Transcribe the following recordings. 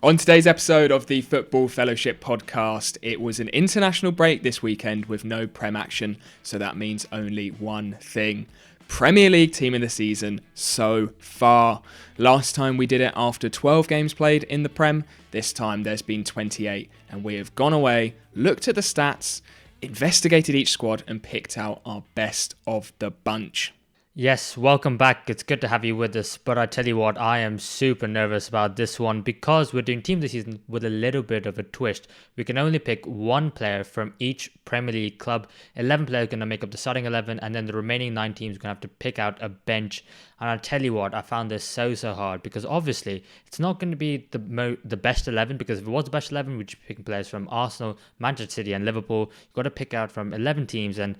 On today's episode of the Football Fellowship podcast, it was an international break this weekend with no Prem action, so that means only one thing. Premier League team of the season so far. Last time we did it after 12 games played in the Prem, this time there's been 28, and we have gone away, looked at the stats, investigated each squad and picked out our best of the bunch. Yes, welcome back. It's good to have you with us. But I tell you what, I am super nervous about this one because we're doing team of the season with a little bit of a twist. We can only pick one player from each Premier League club. 11 players are going to make up the starting 11, and then the remaining 9 teams are going to have to pick out a bench. And I tell you what, I found this so hard because obviously it's not going to be the best 11, because if it was the best 11, we'd be picking players from Arsenal, Manchester City and Liverpool. You've got to pick out from 11 teams, and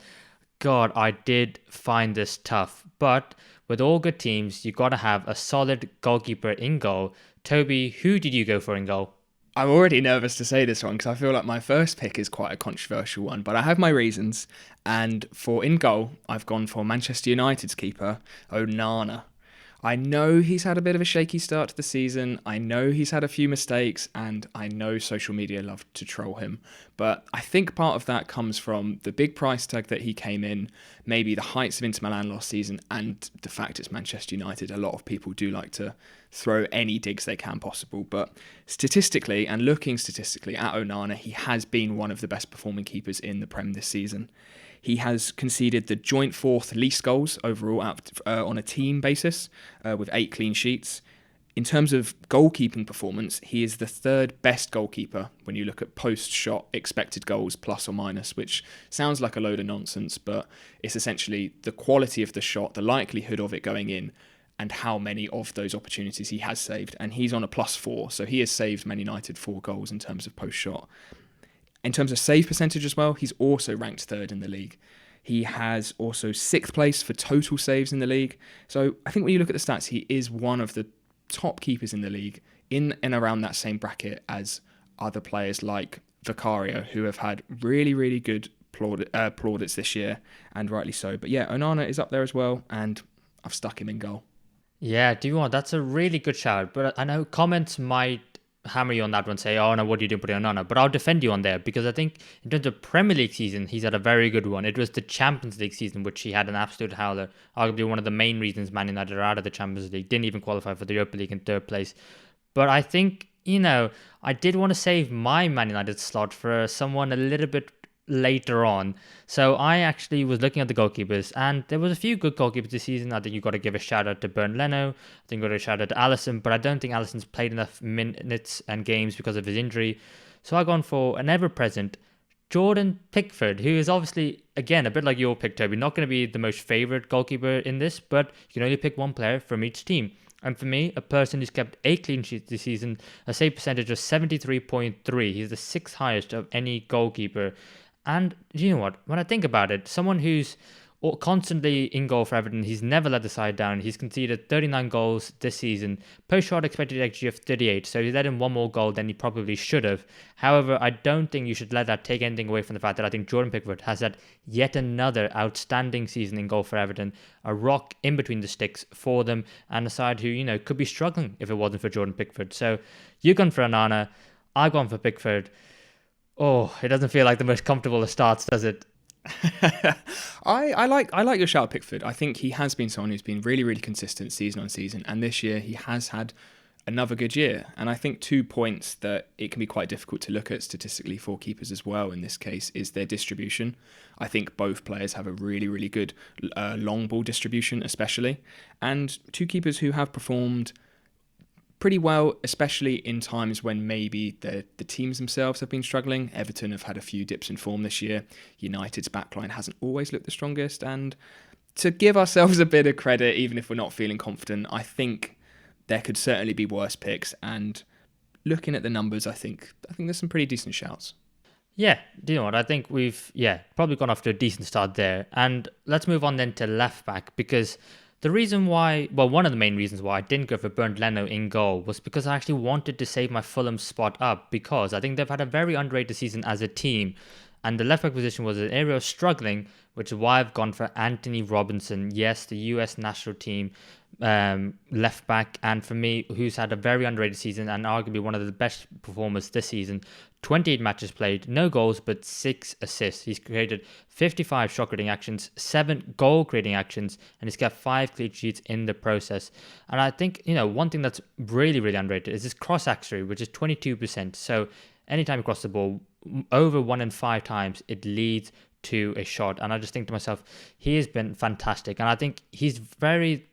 God, I did find this tough. But with all good teams, you got to have a solid goalkeeper in goal. Toby, who did you go for in goal? I'm already nervous to say this one because I feel like my first pick is quite a controversial one, but I have my reasons. And for in goal, I've gone for Manchester United's keeper, Onana. I know he's had a bit of a shaky start to the season. I know he's had a few mistakes, and I know social media love to troll him. But I think part of that comes from the big price tag that he came in, maybe the heights of Inter Milan last season, and the fact it's Manchester United. A lot of people do like to throw any digs they can possible. But statistically, and looking statistically at Onana, he has been one of the best performing keepers in the Prem this season. He has conceded the joint 4th least goals overall on a team basis, with 8 clean sheets. In terms of goalkeeping performance, he is the 3rd best goalkeeper when you look at post-shot expected goals plus or minus, which sounds like a load of nonsense, but it's essentially the quality of the shot, the likelihood of it going in, and how many of those opportunities he has saved. And he's on a +4, so he has saved Man United 4 goals in terms of post-shot. In terms of save percentage as well, he's also ranked 3rd in the league. He has also 6th place for total saves in the league. So I think when you look at the stats, he is one of the top keepers in the league, in and around that same bracket as other players like Vicario, who have had really good plaudits this year, and rightly so. But yeah, Onana is up there as well, and I've stuck him in goal. Yeah, do you want? That's a really good shout. But I know comments might hammer you on that one, say, oh no, what are you doing putting Onana? But I'll defend you on there, because I think in terms of Premier League season, he's had a very good one. It was the Champions League season which he had an absolute howler. Arguably one of the main reasons Man United are out of the Champions League. Didn't even qualify for the Europa League in 3rd place. But I think, I did want to save my Man United slot for someone a little bit later on. So I actually was looking at the goalkeepers, and there was a few good goalkeepers this season. I think you got to give a shout out to Bernd Leno. I think you got to shout out to Alisson, but I don't think Alisson's played enough minutes and games because of his injury. So I've gone for an ever-present Jordan Pickford, who is obviously, again, a bit like your pick, Toby, not going to be the most favourite goalkeeper in this, but you can only pick one player from each team. And for me, a person who's kept 8 clean sheets this season, a save percentage of 73.3. He's the 6th highest of any goalkeeper. And you know what? When I think about it, someone who's constantly in goal for Everton, he's never let the side down. He's conceded 39 goals this season. Post-shot expected XG of 38, so he let in one more goal than he probably should have. However, I don't think you should let that take anything away from the fact that I think Jordan Pickford has had yet another outstanding season in goal for Everton. A rock in between the sticks for them, and a side who, could be struggling if it wasn't for Jordan Pickford. So you've gone for Onana, I've gone for Pickford. Oh, it doesn't feel like the most comfortable of starts, does it? I like your shout, Pickford. I think he has been someone who's been really consistent season on season, and this year he has had another good year. And I think 2 points that it can be quite difficult to look at statistically for keepers as well in this case is their distribution. I think both players have a really good long ball distribution, especially, and 2 keepers who have performed pretty well, especially in times when maybe the teams themselves have been struggling. Everton have had a few dips in form this year. United's backline hasn't always looked the strongest. And to give ourselves a bit of credit, even if we're not feeling confident, I think there could certainly be worse picks. And looking at the numbers, I think there's some pretty decent shouts. Yeah, do you know what? I think we've, probably gone off to a decent start there. And let's move on then to left back, because the reason why, one of the main reasons why I didn't go for Bernd Leno in goal was because I actually wanted to save my Fulham spot up, because I think they've had a very underrated season as a team, and the left back position was an area of struggling, which is why I've gone for Anthony Robinson. Yes, the US national team left back, and for me, who's had a very underrated season and arguably one of the best performers this season. 28 matches played, no goals, but 6 assists. He's created 55 shot creating actions, 7 goal creating actions, and he's got 5 clean sheets in the process. And I think, one thing that's really, really underrated is his cross accuracy, which is 22%. So anytime you cross the ball, over 1 in 5 times, it leads to a shot. And I just think to myself, he has been fantastic. And I think he's very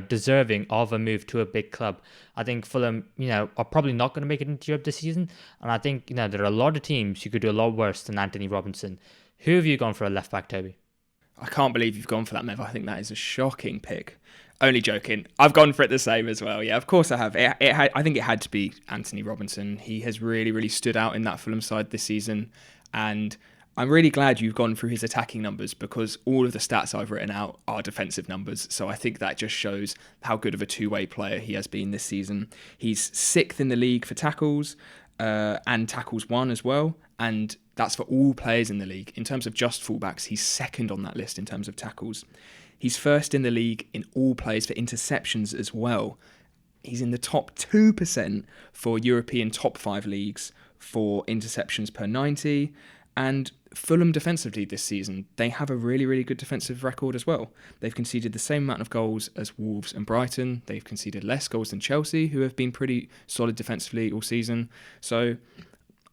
deserving of a move to a big club. I think Fulham, are probably not going to make it into Europe this season. And I think, there are a lot of teams who could do a lot worse than Anthony Robinson. Who have you gone for a left back, Toby? I can't believe you've gone for that, Mev. I think that is a shocking pick. Only joking. I've gone for it the same as well. Yeah, of course I have. I think it had to be Anthony Robinson. He has really, really stood out in that Fulham side this season. And I'm really glad you've gone through his attacking numbers, because all of the stats I've written out are defensive numbers. So I think that just shows how good of a two-way player he has been this season. He's 6th in the league for tackles and tackles won as well. And that's for all players in the league. In terms of just fullbacks, he's 2nd on that list in terms of tackles. He's 1st in the league in all players for interceptions as well. He's in the top 2% for European top 5 leagues for interceptions per 90. And Fulham defensively this season, they have a really, really good defensive record as well. They've conceded the same amount of goals as Wolves and Brighton. They've conceded less goals than Chelsea, who have been pretty solid defensively all season. So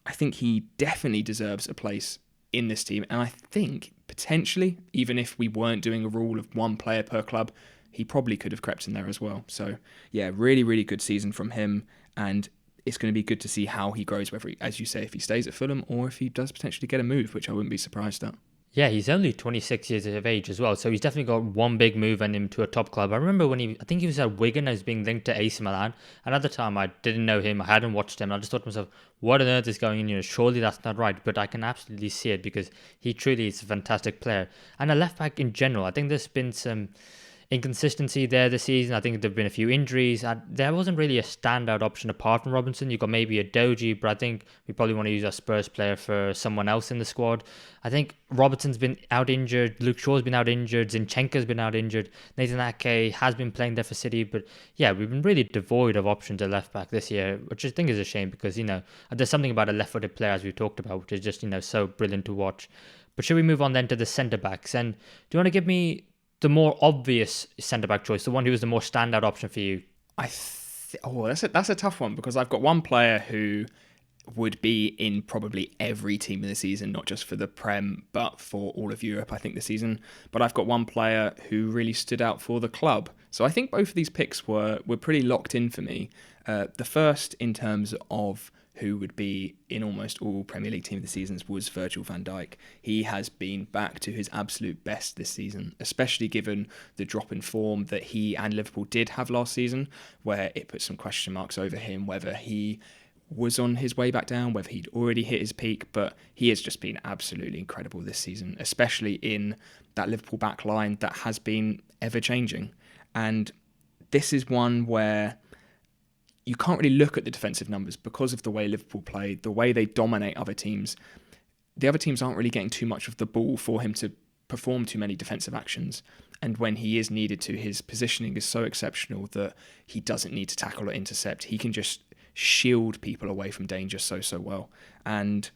I think he definitely deserves a place in this team. And I think potentially, even if we weren't doing a rule of 1 player per club, he probably could have crept in there as well. So yeah, really, really good season from him. And it's going to be good to see how he grows, whether, as you say, if he stays at Fulham or if he does potentially get a move, which I wouldn't be surprised at. Yeah, he's only 26 years of age as well, so he's definitely got one big move and him to a top club. I remember when I think he was at Wigan, as being linked to AC Milan, and at the time I didn't know him, I hadn't watched him, and I just thought to myself, what on earth is going on? Surely that's not right, but I can absolutely see it because he truly is a fantastic player. And a left back in general, I think there's been some inconsistency there this season. I think there have been a few injuries. There wasn't really a standout option apart from Robinson. You've got maybe a Doji, but I think we probably want to use our Spurs player for someone else in the squad. I think Robertson's been out injured. Luke Shaw's been out injured. Zinchenko's been out injured. Nathan Ake has been playing there for City. But yeah, we've been really devoid of options at left back this year, which I think is a shame because, there's something about a left-footed player, as we've talked about, which is just, so brilliant to watch. But should we move on then to the centre-backs? And do you want to give me the more obvious centre-back choice, the one who was the more standout option for you? That's a tough one, because I've got one player who would be in probably every team in the season, not just for the Prem, but for all of Europe, I think, this season. But I've got one player who really stood out for the club. So I think both of these picks were pretty locked in for me. The first, in terms of who would be in almost all Premier League team of the seasons, was Virgil van Dijk. He has been back to his absolute best this season, especially given the drop in form that he and Liverpool did have last season, where it put some question marks over him, whether he was on his way back down, whether he'd already hit his peak. But he has just been absolutely incredible this season, especially in that Liverpool back line that has been ever-changing. And this is one where you can't really look at the defensive numbers because of the way Liverpool play, the way they dominate other teams. The other teams aren't really getting too much of the ball for him to perform too many defensive actions. And when he is needed to, his positioning is so exceptional that he doesn't need to tackle or intercept. He can just shield people away from danger so well. And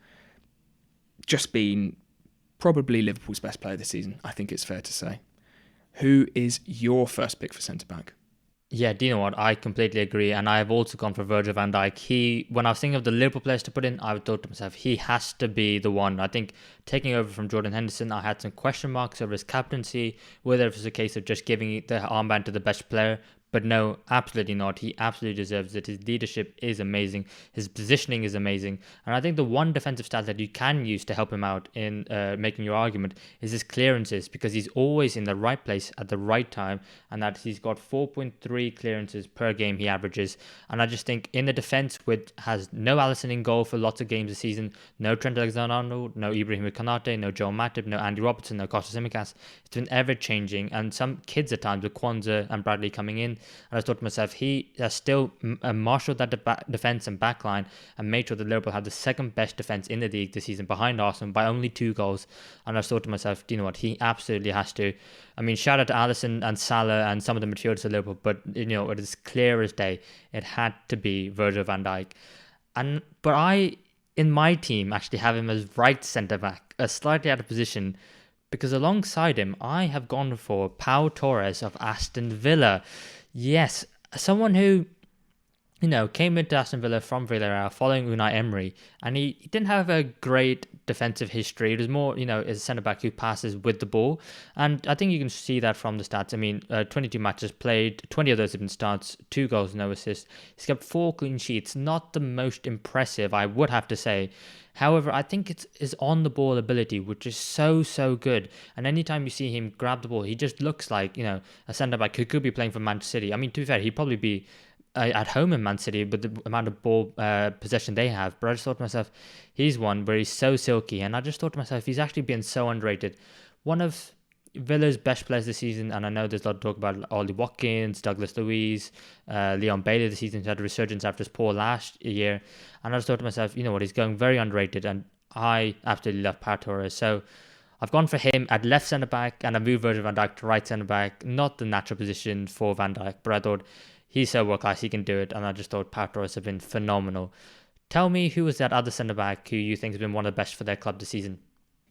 just been probably Liverpool's best player this season, I think it's fair to say. Who is your first pick for centre-back? Yeah, do you know what? I completely agree. And I've also gone for Virgil van Dijk. When I was thinking of the Liverpool players to put in, I thought to myself, he has to be the one. I think taking over from Jordan Henderson, I had some question marks over his captaincy, whether it was a case of just giving the armband to the best player. But no, absolutely not. He absolutely deserves it. His leadership is amazing. His positioning is amazing. And I think the one defensive stat that you can use to help him out in making your argument is his clearances, because he's always in the right place at the right time, and that he's got 4.3 clearances per game he averages. And I just think in the defence, which has no Alisson in goal for lots of games this season, no Trent Alexander-Arnold, no Ibrahim Konate, no Joel Matip, no Andy Robertson, no Kostas Tsimikas, it's been ever-changing. And some kids at times, with Kwanzaa and Bradley coming in, And I thought to myself, he has still marshaled that defense and back line and made sure that Liverpool had the second best defense in the league this season behind Arsenal by only 2 goals. And I thought to myself, do you know what? He absolutely has to. I mean, shout out to Alisson and Salah and some of the midfielders of Liverpool, but it is clear as day. It had to be Virgil van Dijk. But I, in my team, actually have him as right centre back, a slightly out of position, because alongside him, I have gone for Pau Torres of Aston Villa. Yes, someone who, came into Aston Villa from Villarreal following Unai Emery, and he didn't have a great defensive history. It was more, as a centre-back who passes with the ball, and I think you can see that from the stats. I mean, 22 matches played, 20 of those have been starts, 2 goals, no assists. He's kept 4 clean sheets, not the most impressive, I would have to say. However, I think it's his on-the-ball ability, which is so, so good. And anytime you see him grab the ball, he just looks like, a centre-back who could be playing for Manchester City. I mean, to be fair, he'd probably be at home in Man City with the amount of ball possession they have. But I just thought to myself, he's one where he's so silky. And I just thought to myself, he's actually been so underrated. One of Villa's best players this season, and I know there's a lot of talk about Ollie Watkins, Douglas Luiz, Leon Bailey this season, who had a resurgence after his poor last year. And I just thought to myself, you know what, he's going very underrated, and I absolutely love Pau Torres. So I've gone for him at left centre back, and I moved Virgil van Dijk to right centre back. Not the natural position for Van Dijk, but I thought he's so world class, he can do it, and I just thought Pau Torres have been phenomenal. Tell me, who was that other centre back who you think has been one of the best for their club this season?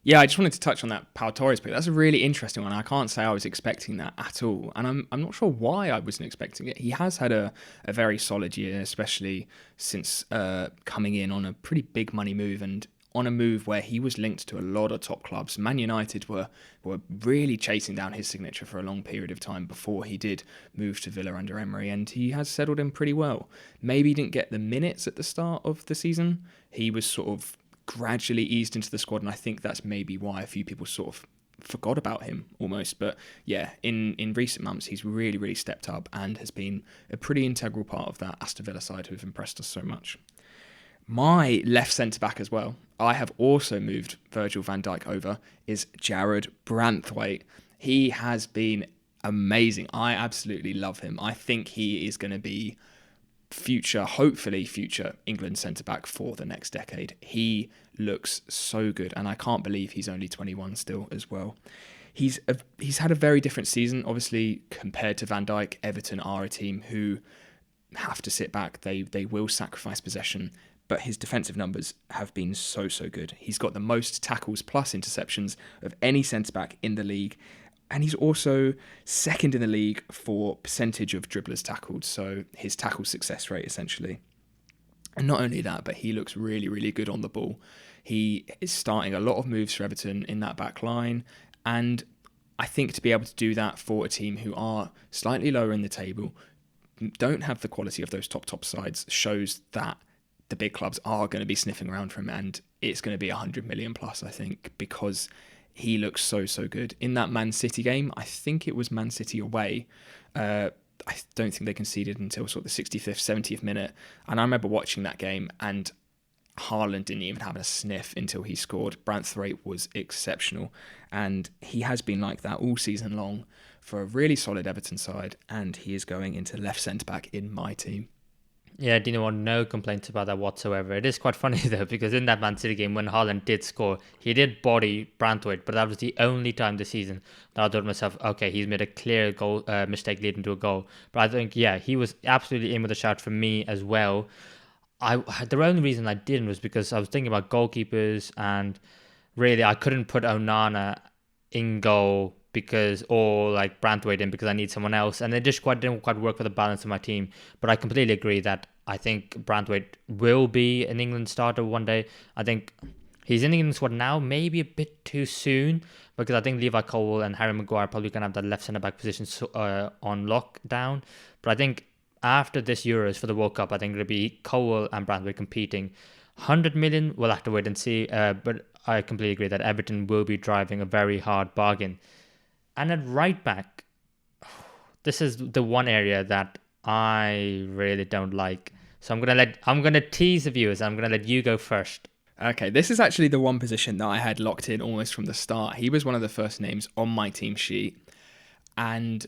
Yeah, I just wanted to touch on that Pau Torres pick. That's a really interesting one. I can't say I was expecting that at all. And I'm not sure why I wasn't expecting it. He has had a very solid year, especially since coming in on a pretty big money move and on a move where he was linked to a lot of top clubs. Man United were really chasing down his signature for a long period of time before he did move to Villa under Emery, and he has settled in pretty well. Maybe he didn't get the minutes at the start of the season. He was sort of gradually eased into the squad, and I think that's maybe why a few people sort of forgot about him almost. But yeah, in recent months, he's really, really stepped up and has been a pretty integral part of that Aston Villa side who have impressed us so much. My left centre-back as well, I have also moved Virgil van Dijk over, is Jared Branthwaite. He has been amazing. I absolutely love him. I think he is going to be hopefully future England centre-back for the next decade. He looks so good, and I can't believe he's only 21 still as well. He's had a very different season, obviously, compared to Van Dijk. Everton are a team who have to sit back. They will sacrifice possession, but his defensive numbers have been so, so good. He's got the most tackles plus interceptions of any centre-back in the league. And he's also second in the league for percentage of dribblers tackled, so his tackle success rate, essentially. And not only that, but he looks really, really good on the ball. He is starting a lot of moves for Everton in that back line, and I think to be able to do that for a team who are slightly lower in the table, don't have the quality of those top sides, shows that the big clubs are going to be sniffing around for him, and it's going to be 100 million plus, I think, because he looks so, so good. In that Man City game, I think it was Man City away, I don't think they conceded until sort of the 65th, 70th minute. And I remember watching that game, and Haaland didn't even have a sniff until he scored. Branthwaite was exceptional, and he has been like that all season long for a really solid Everton side, and he is going into left centre-back in my team. Yeah, do you know what? No complaints about that whatsoever. It is quite funny though, because in that Man City game, when Haaland did score, he did body Branthwaite, but that was the only time this season that I thought to myself, okay, he's made a clear goal mistake leading to a goal. But I think, yeah, he was absolutely in with a shout for me as well. The only reason I didn't was because I was thinking about goalkeepers, and really I couldn't put Onana in goal or like Branthwaite in because I need someone else, and it just didn't quite work for the balance of my team. But I completely agree that I think Branthwaite will be an England starter one day. I think he's in the England squad now, maybe a bit too soon, because I think Levi Colwill and Harry Maguire are probably going to have that left centre back position on lockdown. But I think after this Euros for the World Cup, I think it'll be Colwill and Branthwaite competing. 100 million, we'll have to wait and see. But I completely agree that Everton will be driving a very hard bargain. And at right back, this is the one area that I really don't like. So I'm gonna tease the viewers. I'm gonna let you go first. Okay, this is actually the one position that I had locked in almost from the start. He was one of the first names on my team sheet, and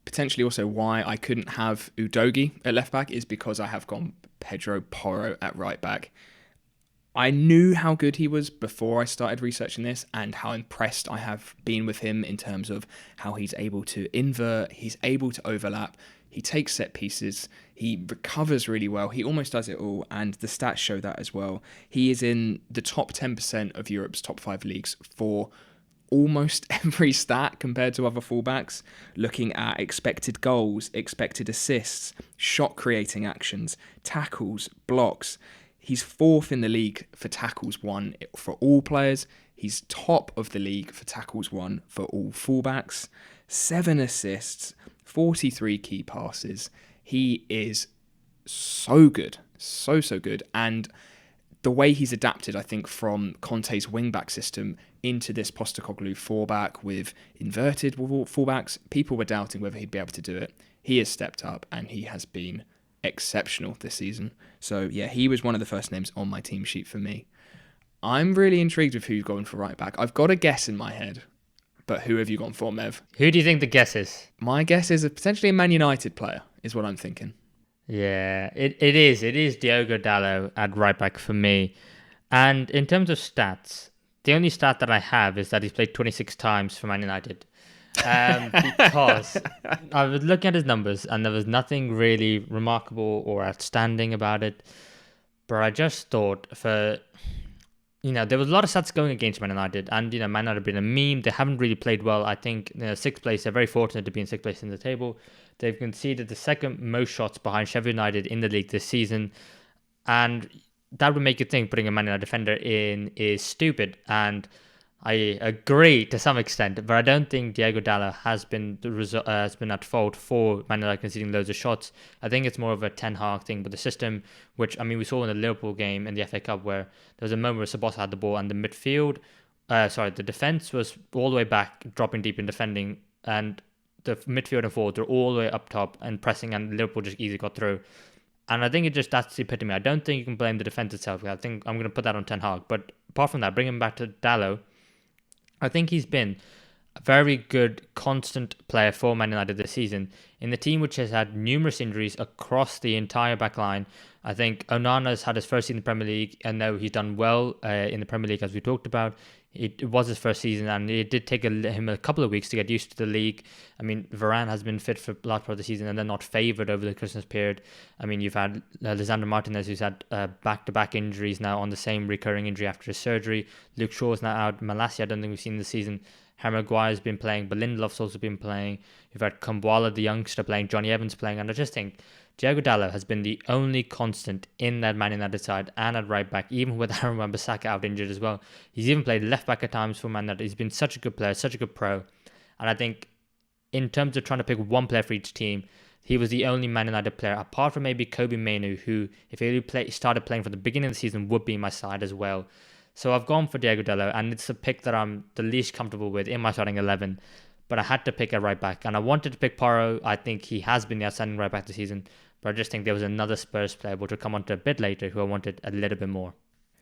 potentially also why I couldn't have Udogi at left back is because I have gone Pedro Porro at right back. I knew how good he was before I started researching this and how impressed I have been with him in terms of how he's able to invert, he's able to overlap, he takes set pieces, he recovers really well, he almost does it all, and the stats show that as well. He is in the top 10% of Europe's top 5 leagues for almost every stat compared to other fullbacks, looking at expected goals, expected assists, shot creating actions, tackles, blocks. He's fourth in the league for tackles won for all players. He's top of the league for tackles won for all fullbacks. 7 assists, 43 key passes. He is so good. So good. And the way he's adapted, I think, from Conte's wing-back system into this Postecoglou 4-back with inverted fullbacks, people were doubting whether he'd be able to do it. He has stepped up and he has been exceptional this season. So yeah, he was one of the first names on my team sheet for me. I'm really intrigued with who you've gone for right back. I've got a guess in my head, but who have you gone for, Mev? Who do you think the guess is? My guess is potentially a Man United player, is what I'm thinking. Yeah, it is. It is Diogo Dalot at right back for me. And in terms of stats, the only stat that I have is that he's played 26 times for Man United. Because I was looking at his numbers and there was nothing really remarkable or outstanding about it. But I just thought there was a lot of stats going against Man United, and Man United have been a meme. They haven't really played well. I think sixth place. They're very fortunate to be in sixth place in the table. They've conceded the second most shots behind Sheffield United in the league this season, and that would make you think putting a Man United defender in is stupid. And I agree to some extent, but I don't think Diogo Dalot has been at fault for Man United conceding loads of shots. I think it's more of a Ten Hag thing with the system, which we saw in the Liverpool game in the FA Cup where there was a moment where Sabasa had the ball and the defense was all the way back, dropping deep in defending, and the midfield and forwards were all the way up top and pressing, and Liverpool just easily got through. And I think that's the epitome. I don't think you can blame the defense itself. I think I'm going to put that on Ten Hag. But apart from that, bring him back to Dalot. I think he's been a very good, constant player for Man United this season in the team which has had numerous injuries across the entire back line. I think Onana's had his first season in the Premier League, and now he's done well in the Premier League, as we talked about. It was his first season, and it did take him a couple of weeks to get used to the league. Varane has been fit for the last part of the season and then not favoured over the Christmas period. You've had Lisandro Martinez, who's had back-to-back injuries now on the same recurring injury after his surgery. Luke Shaw's now out. Malacia, I don't think we've seen this season. Harry Maguire's been playing, but Lindelof's also been playing. You've had Kumbuala, the youngster, playing, Johnny Evans playing, and I just think Diogo Dalot has been the only constant in that Man United side and at right back, even with Aaron Wan-Bissaka out injured as well. He's even played left back at times for Man United. He's been such a good player, such a good pro. And I think in terms of trying to pick one player for each team, he was the only Man United player, apart from maybe Kobe Mainoo, who, if he started playing from the beginning of the season, would be in my side as well. So I've gone for Diogo Dalot, and it's a pick that I'm the least comfortable with in my starting 11. But I had to pick a right back, and I wanted to pick Porro. I think he has been the outstanding right back this season. But I just think there was another Spurs player, which we'll come on to a bit later, who I wanted a little bit more.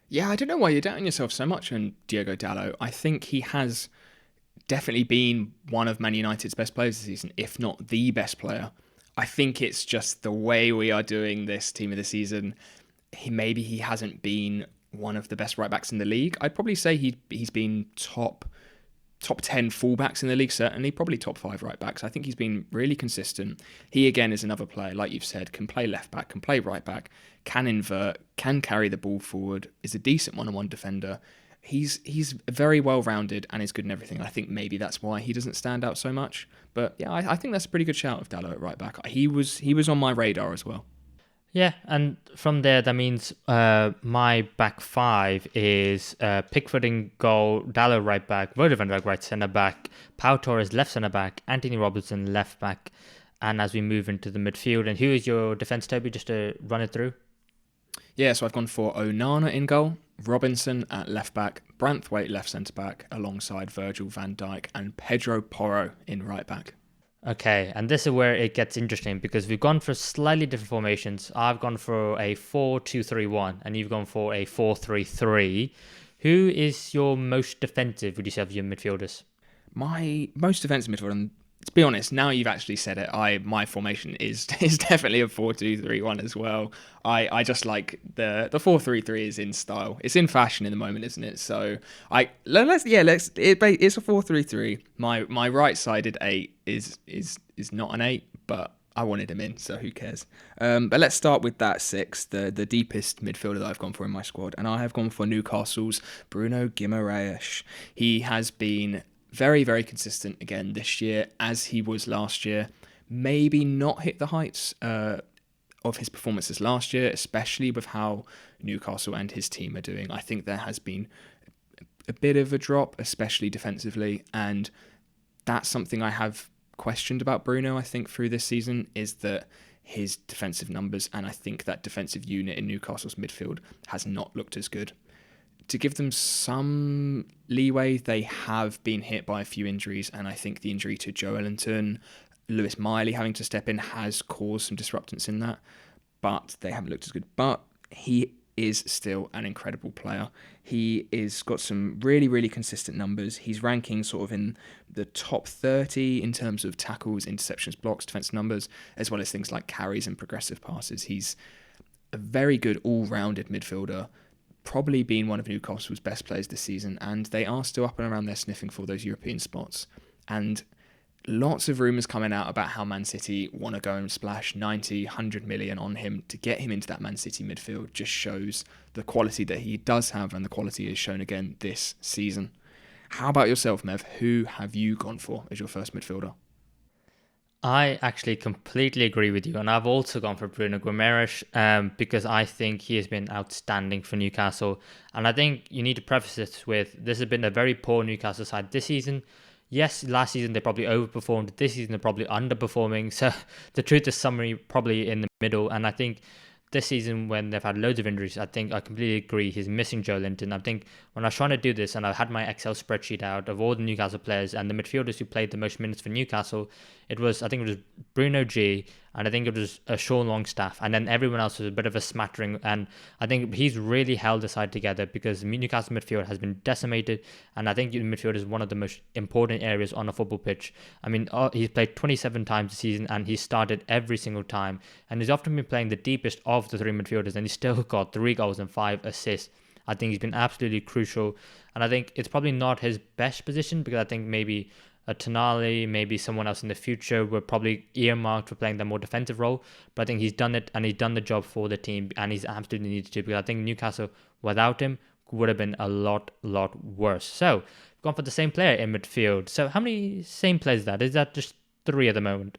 Yeah, I don't know why you're doubting yourself so much on Diogo Dalot. I think he has definitely been one of Man United's best players this season, if not the best player. I think it's just the way we are doing this team of the season. Maybe he hasn't been one of the best right backs in the league. I'd probably say he's been top 10 fullbacks in the league, certainly, probably top 5 right backs. I think he's been really consistent. He, again, is another player, like you've said, can play left back, can play right back, can invert, can carry the ball forward, is a decent one-on-one defender. He's very well-rounded and is good in everything. I think maybe that's why he doesn't stand out so much. But yeah, I think that's a pretty good shout of Dalot at right back. He was on my radar as well. Yeah, and from there, that means my back 5 is Pickford in goal, Dalot right back, Virgil van Dijk right centre back, Pau Torres left centre back, Anthony Robertson left back, and as we move into the midfield. And who is your defence, Toby, just to run it through? Yeah, so I've gone for Onana in goal, Robinson at left back, Branthwaite left centre back, alongside Virgil van Dijk, and Pedro Porro in right back. Okay, and this is where it gets interesting because we've gone for slightly different formations. I've gone for a 4-2-3-1 and you've gone for a 4-3-3. Who is your most defensive, would you say, of your midfielders? My most defensive midfielder, and to be honest, now you've actually said it, my formation is is definitely a 4-2-3-1 as well. I just like the 4-3-3 is in style. It's in fashion in the moment, isn't it? So it's a 4-3-3. My right sided eight is not an eight, but I wanted him in, so who cares? But let's start with that six, the deepest midfielder that I've gone for in my squad, and I have gone for Newcastle's Bruno Guimaraes. He has been very, very consistent again this year, as he was last year. Maybe not hit the heights of his performances last year, especially with how Newcastle and his team are doing. I think there has been a bit of a drop, especially defensively, and that's something I have questioned about Bruno, I think, through this season, is that his defensive numbers, and I think that defensive unit in Newcastle's midfield has not looked as good. To give them some leeway, they have been hit by a few injuries, and I think the injury to Joe Ellington, Lewis Miley having to step in has caused some disruptance in that, but they haven't looked as good. But he is still an incredible player. He is got some really, really consistent numbers. He's ranking sort of in the top 30 in terms of tackles, interceptions, blocks, defense numbers, as well as things like carries and progressive passes. He's a very good all-rounded midfielder, probably been one of Newcastle's best players this season, and they are still up and around there sniffing for those European spots. And lots of rumours coming out about how Man City want to go and splash 90, 100 million on him to get him into that Man City midfield just shows the quality that he does have, and the quality is shown again this season. How about yourself, Mev? Who have you gone for as your first midfielder? I actually completely agree with you, and I've also gone for Bruno Guimaraes because I think he has been outstanding for Newcastle. And I think you need to preface this with this has been a very poor Newcastle side this season. Yes, last season they probably overperformed. This season they're probably underperforming. So the truth is somewhere probably in the middle. And I think this season when they've had loads of injuries, I think I completely agree. He's missing Joe Linton. I think when I was trying to do this and I had my Excel spreadsheet out of all the Newcastle players and the midfielders who played the most minutes for Newcastle, I think it was Bruno G, and I think it was Sean Longstaff, and then everyone else was a bit of a smattering. And I think he's really held the side together because Newcastle midfield has been decimated, and I think the midfield is one of the most important areas on a football pitch. I mean, he's played 27 times this season, and he's started every single time, and he's often been playing the deepest of the three midfielders, and he's still got 3 goals and 5 assists. I think he's been absolutely crucial, and I think it's probably not his best position because I think maybe a Tonali, maybe someone else in the future were probably earmarked for playing the more defensive role. But I think he's done it and he's done the job for the team, and he's absolutely needed to, because I think Newcastle without him would have been a lot worse. So we've gone for the same player in midfield. So how many same players is that? Is that just 3 at the moment?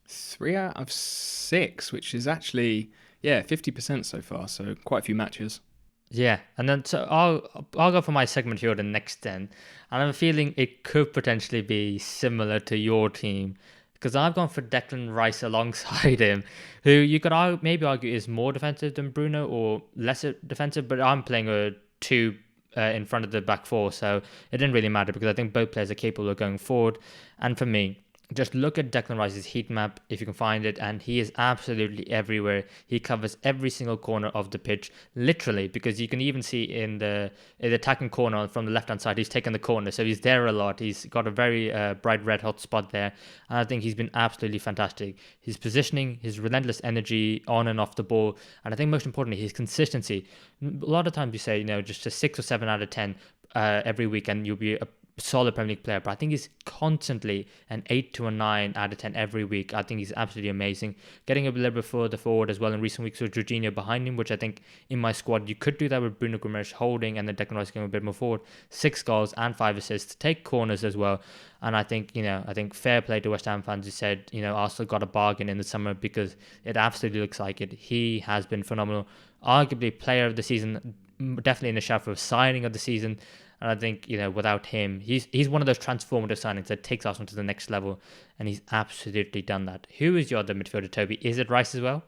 3 out of 6, which is actually 50% so far. So quite a few matches. Yeah, and then so I'll go for my segment here the next then, and I'm feeling it could potentially be similar to your team because I've gone for Declan Rice alongside him, who you could maybe argue is more defensive than Bruno or lesser defensive, but I'm playing a 2 in front of the back 4, so it didn't really matter because I think both players are capable of going forward, and for me, just look at Declan Rice's heat map if you can find it, and he is absolutely everywhere. He covers every single corner of the pitch, literally, because you can even see in the attacking corner from the left-hand side, he's taken the corner, so he's there a lot. He's got a very bright red hot spot there, and I think he's been absolutely fantastic. His positioning, his relentless energy on and off the ball, and I think most importantly, his consistency. A lot of times you say, just a 6 or 7 out of 10 every week, and you'll be a solid Premier League player, but I think he's constantly an 8 to a 9 out of 10 every week. I think he's absolutely amazing. Getting a little bit further forward as well in recent weeks with Jorginho behind him, which I think in my squad, you could do that with Bruno Guimaraes holding and then Declan Rice going a bit more forward. 6 goals and 5 assists, take corners as well. And I think, I think fair play to West Ham fans who said, Arsenal got a bargain in the summer because it absolutely looks like it. He has been phenomenal. Arguably player of the season, definitely in the shout for signing of the season. And I think, without him, he's one of those transformative signings that takes Arsenal to the next level, and he's absolutely done that. Who is your other midfielder, Toby? Is it Rice as well?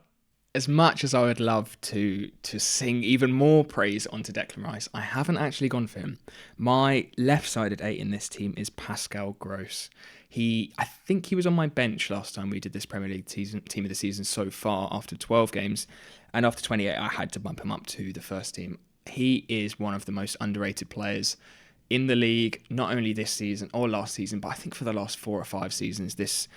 As much as I would love to sing even more praise onto Declan Rice, I haven't actually gone for him. My left-sided 8 in this team is Pascal Gross. I think he was on my bench last time we did this Premier League team of the season so far after 12 games, and after 28 I had to bump him up to the first team. He is one of the most underrated players in the league, not only this season or last season, but I think for the last 4 or 5 seasons, this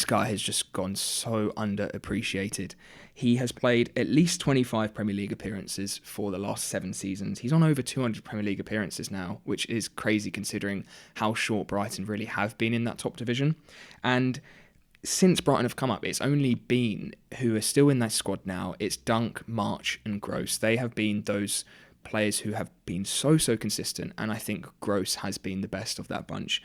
guy has just gone so underappreciated. He has played at least 25 Premier League appearances for the last 7 seasons. He's on over 200 Premier League appearances now, which is crazy considering how short Brighton really have been in that top division. And since Brighton have come up, it's only been, who are still in that squad now, it's Dunk, March and Gross. They have been those players who have been so consistent, and I think Gross has been the best of that bunch.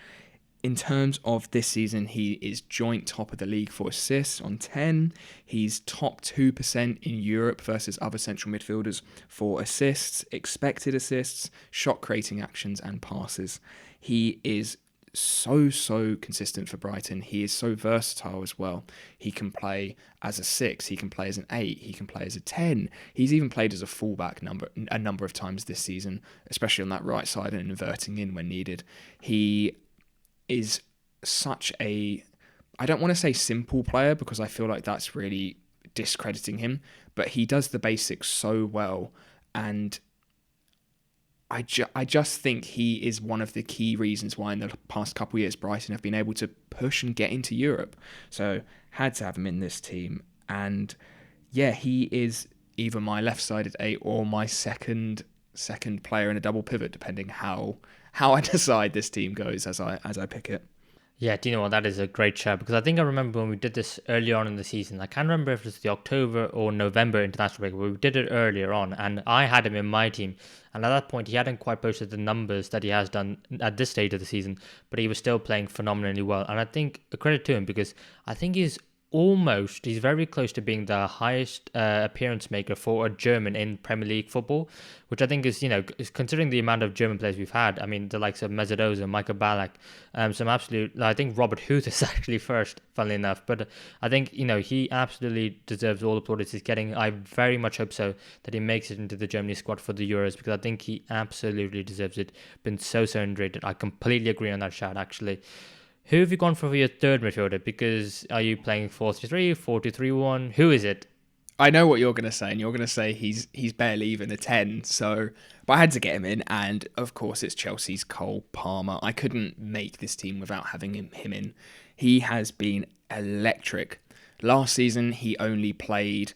In terms of this season, he is joint top of the league for assists on 10. He's top 2% in Europe versus other central midfielders for assists, expected assists, shot creating actions and passes. He is so consistent for Brighton. He is so versatile as well. He can play as a 6, he can play as an 8, he can play as a 10. He's even played as a fullback a number of times this season, especially on that right side and inverting in when needed. He is such a, I don't want to say simple player because I feel like that's really discrediting him, but he does the basics so well, and I just think he is one of the key reasons why in the past couple of years Brighton have been able to push and get into Europe. So had to have him in this team, and yeah, he is either my left-sided 8 or my second player in a double pivot, depending how I decide this team goes as I pick it. Yeah, do you know what? That is a great shout because I think I remember when we did this early on in the season. I can't remember if it was the October or November international break, but we did it earlier on, and I had him in my team. And at that point, he hadn't quite posted the numbers that he has done at this stage of the season, but he was still playing phenomenally well. And I think a credit to him because I think he's very close to being the highest appearance maker for a German in Premier League football, which I think is considering the amount of German players we've had. I mean, the likes of Mesut Ozil, Michael Ballack, I think Robert Huth is actually first, funnily enough. But I think, he absolutely deserves all the plaudits he's getting. I very much hope so that he makes it into the Germany squad for the Euros because I think he absolutely deserves it. Been so underrated. I completely agree on that shout, actually. Who have you gone for your third midfielder? Because are you playing 4-3-3, 4-2-3-1? Who is it? I know what you're going to say, and you're going to say he's barely even a 10. So, but I had to get him in, and of course it's Chelsea's Cole Palmer. I couldn't make this team without having him in. He has been electric. Last season he only played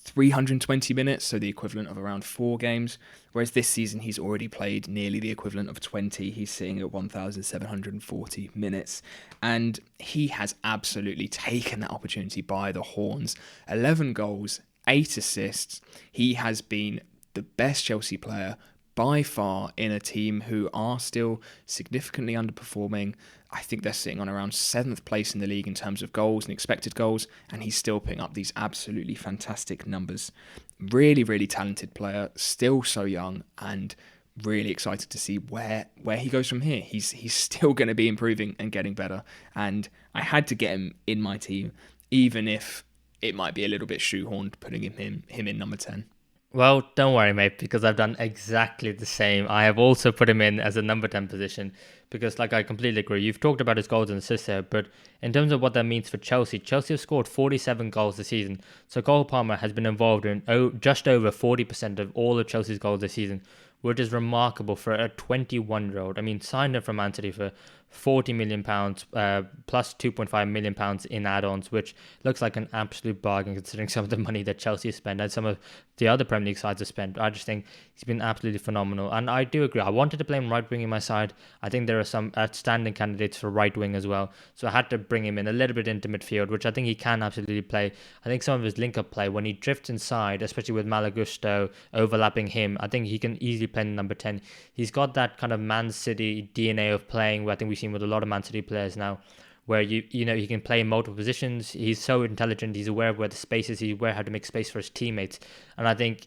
320 minutes, so the equivalent of around 4 games, whereas this season he's already played nearly the equivalent of 20. He's sitting at 1,740 minutes, and he has absolutely taken that opportunity by the horns. 11 goals, 8 assists. He has been the best Chelsea player by far in a team who are still significantly underperforming. I think they're sitting on around 7th place in the league in terms of goals and expected goals, and he's still putting up these absolutely fantastic numbers. Really talented player, still so young, and really excited to see where he goes from here. He's still going to be improving and getting better, and I had to get him in my team, even if it might be a little bit shoehorned putting him in number 10. Well, don't worry, mate, because I've done exactly the same. I have also put him in as a number 10 position because, I completely agree. You've talked about his goals and assists there, but in terms of what that means for Chelsea, Chelsea have scored 47 goals this season. So Cole Palmer has been involved in just over 40% of all of Chelsea's goals this season, which is remarkable for a 21-year-old. I mean, signed up from Man City for £40 million plus £2.5 million in add-ons, which looks like an absolute bargain considering some of the money that Chelsea has spent and some of the other Premier League sides have spent. I just think he's been absolutely phenomenal. And I do agree. I wanted to play him right wing in my side. I think there are some outstanding candidates for right wing as well. So I had to bring him in a little bit into midfield, which I think he can absolutely play. I think some of his link-up play, when he drifts inside, especially with Malagusto overlapping him, I think he can easily play in number 10. He's got that kind of Man City DNA of playing, where I think we've seen with a lot of Man City players now, where he can play in multiple positions. He's so intelligent. He's aware of where the space is. He's aware how to make space for his teammates. And I think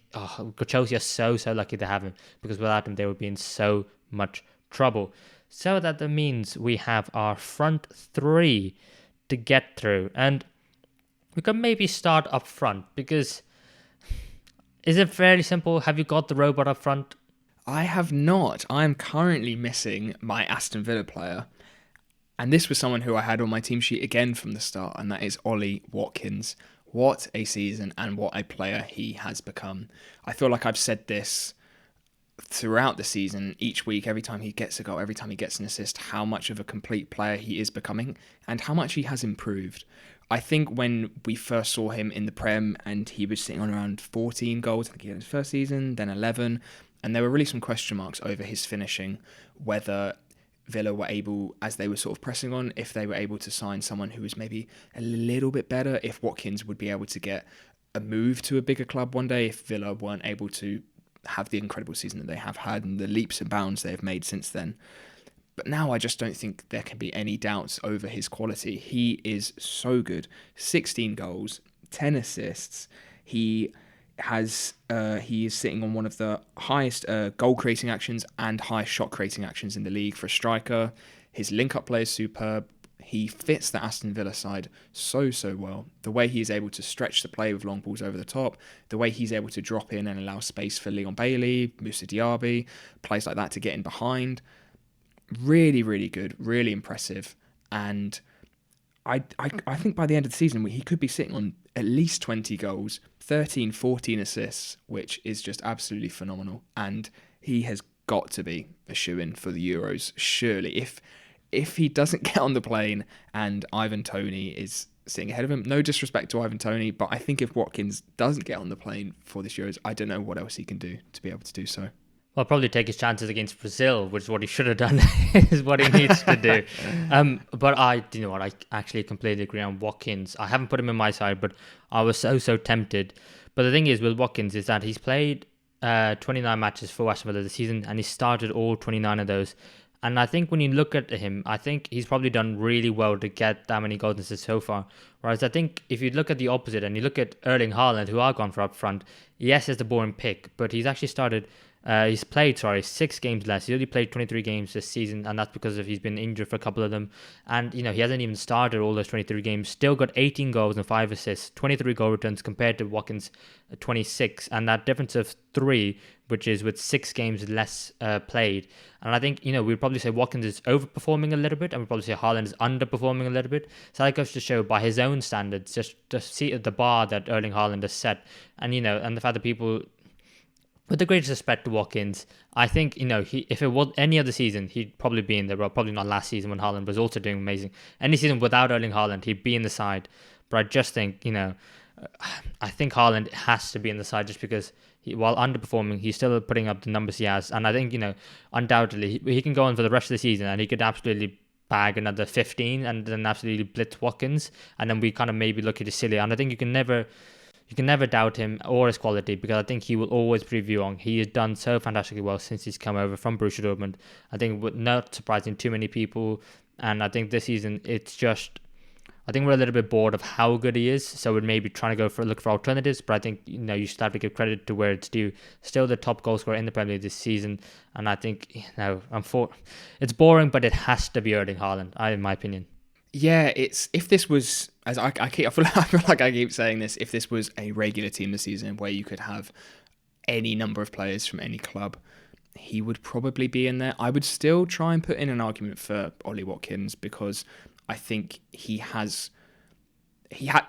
Chelsea are so lucky to have him, because without him they would be in so much trouble. So that means we have our front three to get through, and we can maybe start up front because is it fairly simple? Have you got the robot up front? I have not. I am currently missing my Aston Villa player. And this was someone who I had on my team sheet again from the start, and that is Ollie Watkins. What a season and what a player he has become. I feel like I've said this throughout the season, each week, every time he gets a goal, every time he gets an assist, how much of a complete player he is becoming and how much he has improved. I think when we first saw him in the Prem and he was sitting on around 14 goals, I think he had his first season, then 11, and there were really some question marks over his finishing, whether Villa were able, as they were sort of pressing on, if they were able to sign someone who was maybe a little bit better, if Watkins would be able to get a move to a bigger club one day, if Villa weren't able to have the incredible season that they have had and the leaps and bounds they have made since then. But now I just don't think there can be any doubts over his quality. He is so good. 16 goals, 10 assists. He is sitting on one of the highest goal creating actions and highest shot creating actions in the league for a striker. His link up play is superb. He fits the Aston Villa side so well. The way he is able to stretch the play with long balls over the top, the way he's able to drop in and allow space for Leon Bailey, Moussa Diaby, plays like that to get in behind. Really good, really impressive. And I think by the end of the season, he could be sitting on at least 20 goals, 13, 14 assists, which is just absolutely phenomenal. And he has got to be a shoo-in for the Euros, surely. If he doesn't get on the plane and Ivan Toney is sitting ahead of him, no disrespect to Ivan Toney, but I think if Watkins doesn't get on the plane for this Euros, I don't know what else he can do to be able to do so. Well, probably take his chances against Brazil, which is what he should have done, is what he needs to do. But you know what, I actually completely agree on Watkins. I haven't put him in my side, but I was so tempted. But the thing is with Watkins is that he's played 29 matches for Aston Villa this season, and he started all 29 of those. And I think when you look at him, I think he's probably done really well to get that many goals and assists so far. Whereas I think if you look at the opposite and you look at Erling Haaland, who I've gone for up front, yes, it's the boring pick, but he's actually started... he's played 6 games less. He's only played 23 games this season, and that's because he's been injured for a couple of them. And he hasn't even started all those 23 games. Still got 18 goals and 5 assists, 23 goal returns compared to Watkins' 26, and that difference of 3, which is with 6 games less played. And I think we'd probably say Watkins is overperforming a little bit, and we'd probably say Haaland is underperforming a little bit. So that goes to show by his own standards, just to see the bar that Erling Haaland has set, and and the fact that people. With the greatest respect to Watkins, I think, if it was any other season, he'd probably be in there. Well, probably not last season when Haaland was also doing amazing. Any season without Erling Haaland, he'd be in the side. But I just think, I think Haaland has to be in the side just because while underperforming, he's still putting up the numbers he has. And I think, undoubtedly, he can go on for the rest of the season and he could absolutely bag another 15 and then absolutely blitz Watkins. And then we kind of maybe look at it silly. And I think you can never doubt him or his quality because I think he will always prove you wrong. He has done so fantastically well since he's come over from Borussia Dortmund. I think not surprising too many people. And I think this season, I think we're a little bit bored of how good he is. So we're maybe trying to look for alternatives. But I think, you still have to give credit to where it's due. Still the top goal scorer in the Premier League this season. And I think, it's boring, but it has to be Erling Haaland, in my opinion. Yeah, if this was, as I feel like I keep saying this, if this was a regular team this season where you could have any number of players from any club, he would probably be in there. I would still try and put in an argument for Ollie Watkins because I think I was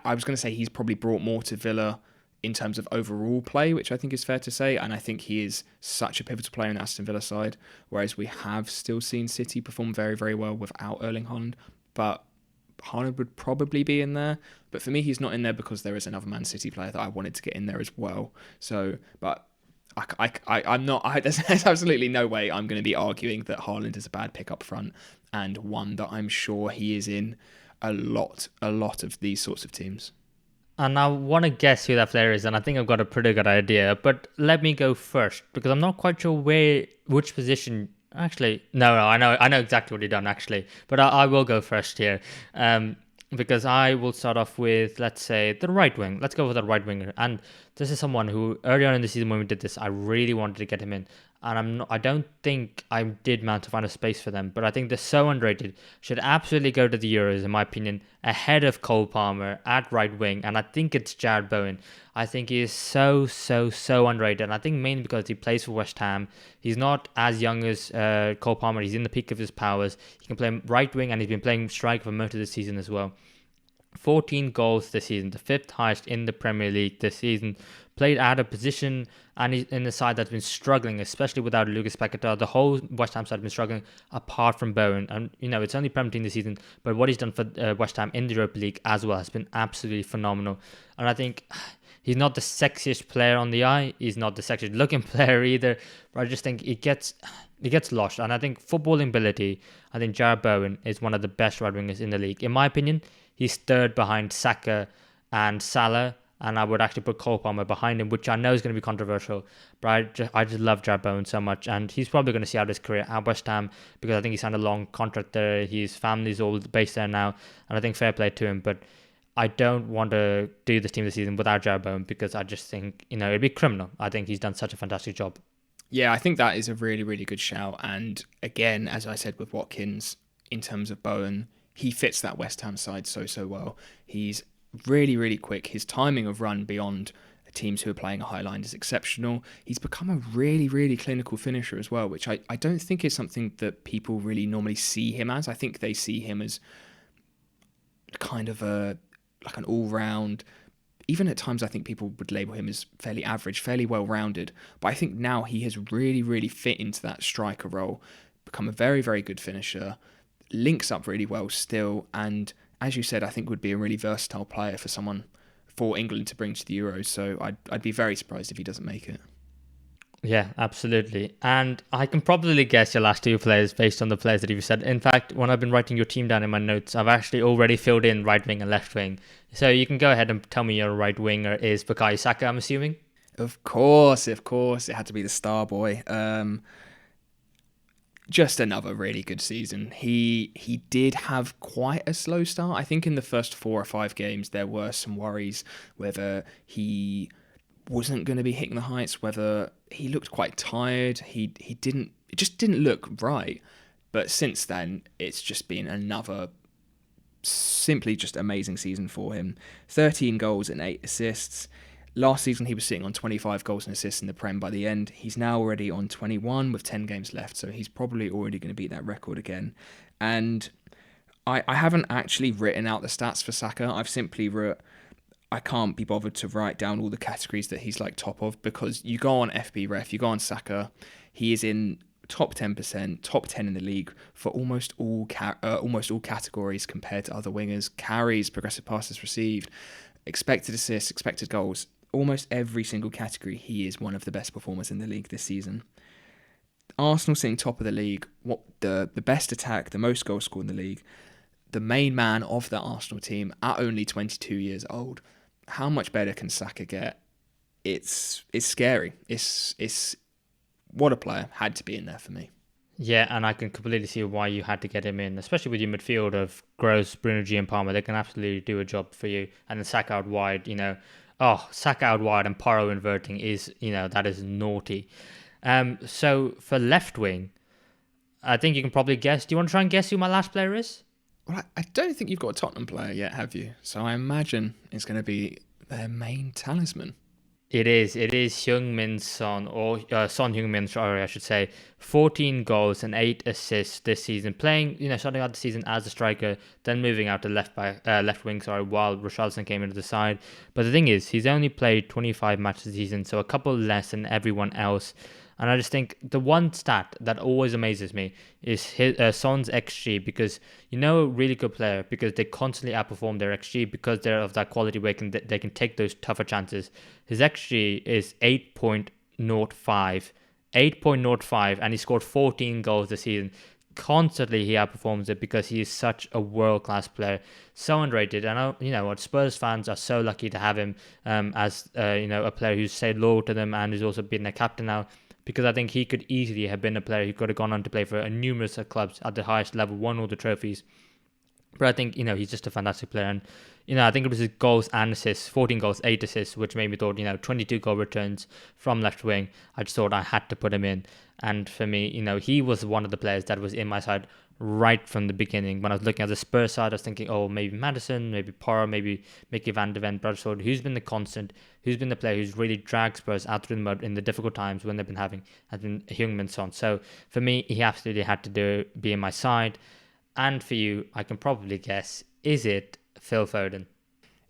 going to say he's probably brought more to Villa in terms of overall play, which I think is fair to say, and I think he is such a pivotal player in the Aston Villa side, whereas we have still seen City perform very, very well without Erling Haaland, but Haaland would probably be in there, but for me, he's not in there because there is another Man City player that I wanted to get in there as well. So, but I'm not. There's absolutely no way I'm going to be arguing that Haaland is a bad pick up front, and one that I'm sure he is in a lot of these sorts of teams. And I want to guess who that player is, and I think I've got a pretty good idea. But let me go first because I'm not quite sure which position. Actually, no, I know exactly what he done actually, but I will go first here, because I will start off with, let's say, the right wing. Let's go with the right winger, and this is someone who earlier on in the season when we did this, I really wanted to get him in, and I don't think I did manage to find a space for them, but I think they're so underrated. Should absolutely go to the Euros in my opinion, ahead of Cole Palmer at right wing, and I think it's Jared Bowen. I think he is so underrated, and I think mainly because he plays for West Ham. He's not as young as Cole Palmer. He's in the peak of his powers. He can play right wing, and he's been playing striker for most of the season as well. 14 goals this season, the fifth highest in the Premier League this season. Played out of position, and he's in a side that's been struggling, especially without Lucas Paquetá. The whole West Ham side has been struggling, apart from Bowen. And it's only Premier Team this season, but what he's done for West Ham in the Europa League as well has been absolutely phenomenal. And I think he's not the sexiest player on the eye. He's not the sexiest looking player either. But I just think he gets lost. And I think footballing ability, I think Jarrod Bowen is one of the best right wingers in the league. In my opinion, he's third behind Saka and Salah, and I would actually put Cole Palmer behind him, which I know is going to be controversial, but I just love Jarrod Bowen so much, and he's probably going to see out his career at West Ham because I think he signed a long contract there. His family's all based there now, and I think fair play to him, but I don't want to do this team this season without Jarrod Bowen because I just think, it'd be criminal. I think he's done such a fantastic job. Yeah, I think that is a really, really good shout. And again, as I said with Watkins, in terms of Bowen, he fits that West Ham side so well. He's really, really quick. His timing of run beyond teams who are playing a high line is exceptional. He's become a really, really clinical finisher as well, which I don't think is something that people really normally see him as. I think they see him as kind of like an all-round, even at times I think people would label him as fairly average, fairly well-rounded. But I think now he has really, really fit into that striker role, become a very, very good finisher, links up really well still, and as you said, I think would be a really versatile player for England to bring to the Euros. So I'd be very surprised if he doesn't make it. Yeah, absolutely. And I can probably guess your last two players based on the players that you've said. In fact, when I've been writing your team down in my notes, I've actually already filled in right wing and left wing. So you can go ahead and tell me your right winger is Bukayo Saka, I'm assuming? Of course. It had to be the star boy. Just another really good season. He did have quite a slow start. I think in the first 4 or 5 games there were some worries whether he wasn't going to be hitting the heights, whether he looked quite tired. It just didn't look right. But since then, it's just been another simply just amazing season for him. 13 goals and 8 assists. Last season, he was sitting on 25 goals and assists in the Prem by the end. He's now already on 21 with 10 games left, so he's probably already going to beat that record again. And I haven't actually written out the stats for Saka. I've simply wrote, I can't be bothered to write down all the categories that he's like top of, because you go on FB Ref, you go on Saka, he is in top 10%, top 10 in the league for almost all categories compared to other wingers. Carries, progressive passes received, expected assists, expected goals. Almost every single category, he is one of the best performers in the league this season. Arsenal sitting top of the league, what the best attack, the most goals scored in the league, the main man of the Arsenal team at only 22 years old. How much better can Saka get? It's scary. It's what a player. Had to be in there for me. Yeah, and I can completely see why you had to get him in, especially with your midfield of Gross, Bruno G and Palmer. They can absolutely do a job for you. And then Saka out wide, Saka out wide and Porro inverting is, that is naughty. So for left wing, I think you can probably guess. Do you want to try and guess who my last player is? Well, I don't think you've got a Tottenham player yet, have you? So I imagine it's going to be their main talisman. It is Heung-min Son, or Son Heung-min, sorry, I should say. 14 goals and 8 assists this season. Playing, starting out the season as a striker, then moving out to left wing, while Richarlison came into the side. But the thing is, he's only played 25 matches this season, so a couple less than everyone else. And I just think the one stat that always amazes me is Son's XG, because a really good player, because they constantly outperform their XG because they're of that quality where they can take those tougher chances. His XG is 8.05, 8.05, and he scored 14 goals this season. Constantly he outperforms it because he is such a world-class player, so underrated. And what Spurs fans are so lucky to have him as a player who's stayed loyal to them and who's also been a captain now. Because I think he could easily have been a player who could have gone on to play for numerous clubs at the highest level, won all the trophies. But I think, he's just a fantastic player. And, I think it was his goals and assists, 14 goals, 8 assists, which made me thought, 22 goal returns from left wing. I just thought I had to put him in. And for me, he was one of the players that was in my side right from the beginning. When I was looking at the Spurs side, I was thinking, maybe Maddison, maybe Porro, maybe Mickey van de Ven. But I just thought, who's been the constant? Who's been the player who's really dragged Spurs out through the mud in the difficult times when they've been having? Has been Heung-min Son. So for me, he absolutely had to be in my side. And for you, I can probably guess, is it Phil Foden.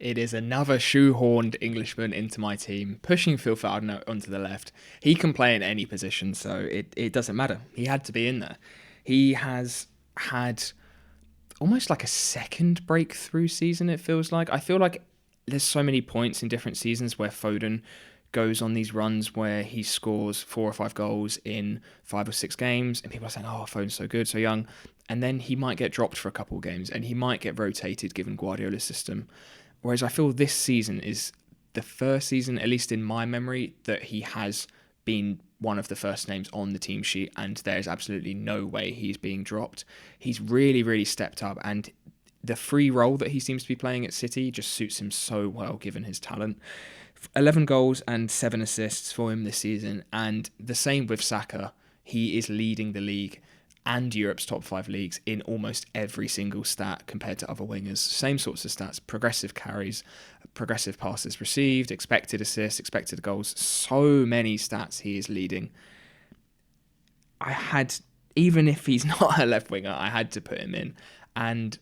It is another shoehorned Englishman into my team, pushing Phil Foden onto the left. He can play in any position, so it doesn't matter. He had to be in there. He has had almost like a second breakthrough season, it feels like. I feel like there's so many points in different seasons where Foden goes on these runs where he scores 4 or 5 goals in 5 or 6 games, and people are saying, "Oh, Foden's so good, so young," and then he might get dropped for a couple of games, and he might get rotated given Guardiola's system. Whereas I feel this season is the first season, at least in my memory, that he has been one of the first names on the team sheet, and there's absolutely no way he's being dropped. He's really, really stepped up, and the free role that he seems to be playing at City just suits him so well given his talent. 11 goals and 7 assists for him this season, and the same with Saka. He is leading the league and Europe's top 5 leagues in almost every single stat compared to other wingers. Same sorts of stats: progressive carries, progressive passes received, expected assists, expected goals. So many stats he is leading. I had, even if he's not a left winger, I had to put him in. And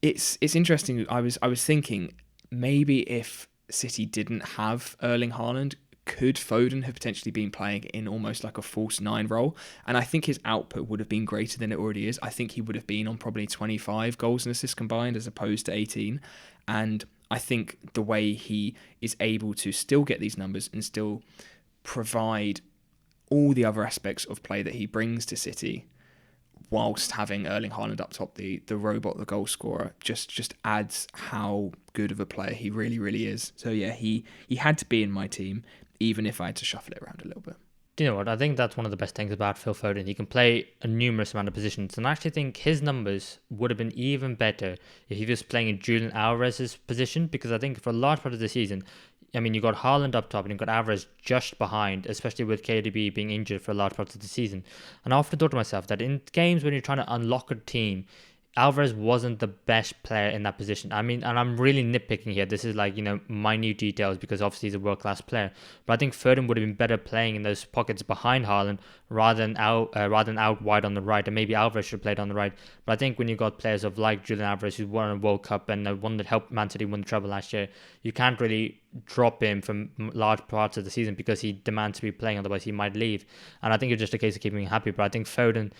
it's interesting. I was thinking maybe if City didn't have Erling Haaland, could Foden have potentially been playing in almost like a false nine role? And I think his output would have been greater than it already is. I think he would have been on probably 25 goals and assists combined as opposed to 18. And I think the way he is able to still get these numbers and still provide all the other aspects of play that he brings to City, whilst having Erling Haaland up top, the robot, the goal scorer, just adds how good of a player he really, really is. So yeah, he had to be in my team, even if I had to shuffle it around a little bit. Do you know what? I think that's one of the best things about Phil Foden. He can play a numerous amount of positions, and I actually think his numbers would have been even better if he was playing in Julian Alvarez's position, because I think for a large part of the season, I mean, you got Haaland up top and you got Alvarez just behind, especially with KDB being injured for a large part of the season. And I often thought to myself that in games when you're trying to unlock a team, Alvarez wasn't the best player in that position. I mean, and I'm really nitpicking here. This is like, minute details because obviously he's a world-class player. But I think Foden would have been better playing in those pockets behind Haaland rather than out wide on the right. And maybe Alvarez should have played on the right. But I think when you've got players of like Julian Alvarez, who won a World Cup and one that helped Man City win the treble last year, you can't really drop him from large parts of the season because he demands to be playing, otherwise he might leave. And I think it's just a case of keeping him happy. But I think Foden,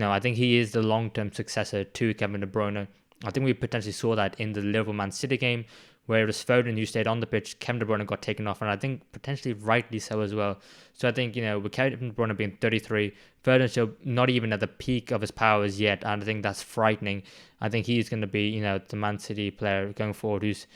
I think he is the long-term successor to Kevin De Bruyne. I think we potentially saw that in the Liverpool-Man City game, where it was Foden who stayed on the pitch, Kevin De Bruyne got taken off, and I think potentially rightly so as well. So I think, with Kevin De Bruyne being 33, Foden still not even at the peak of his powers yet, and I think that's frightening. I think he's going to be, the Man City player going forward who's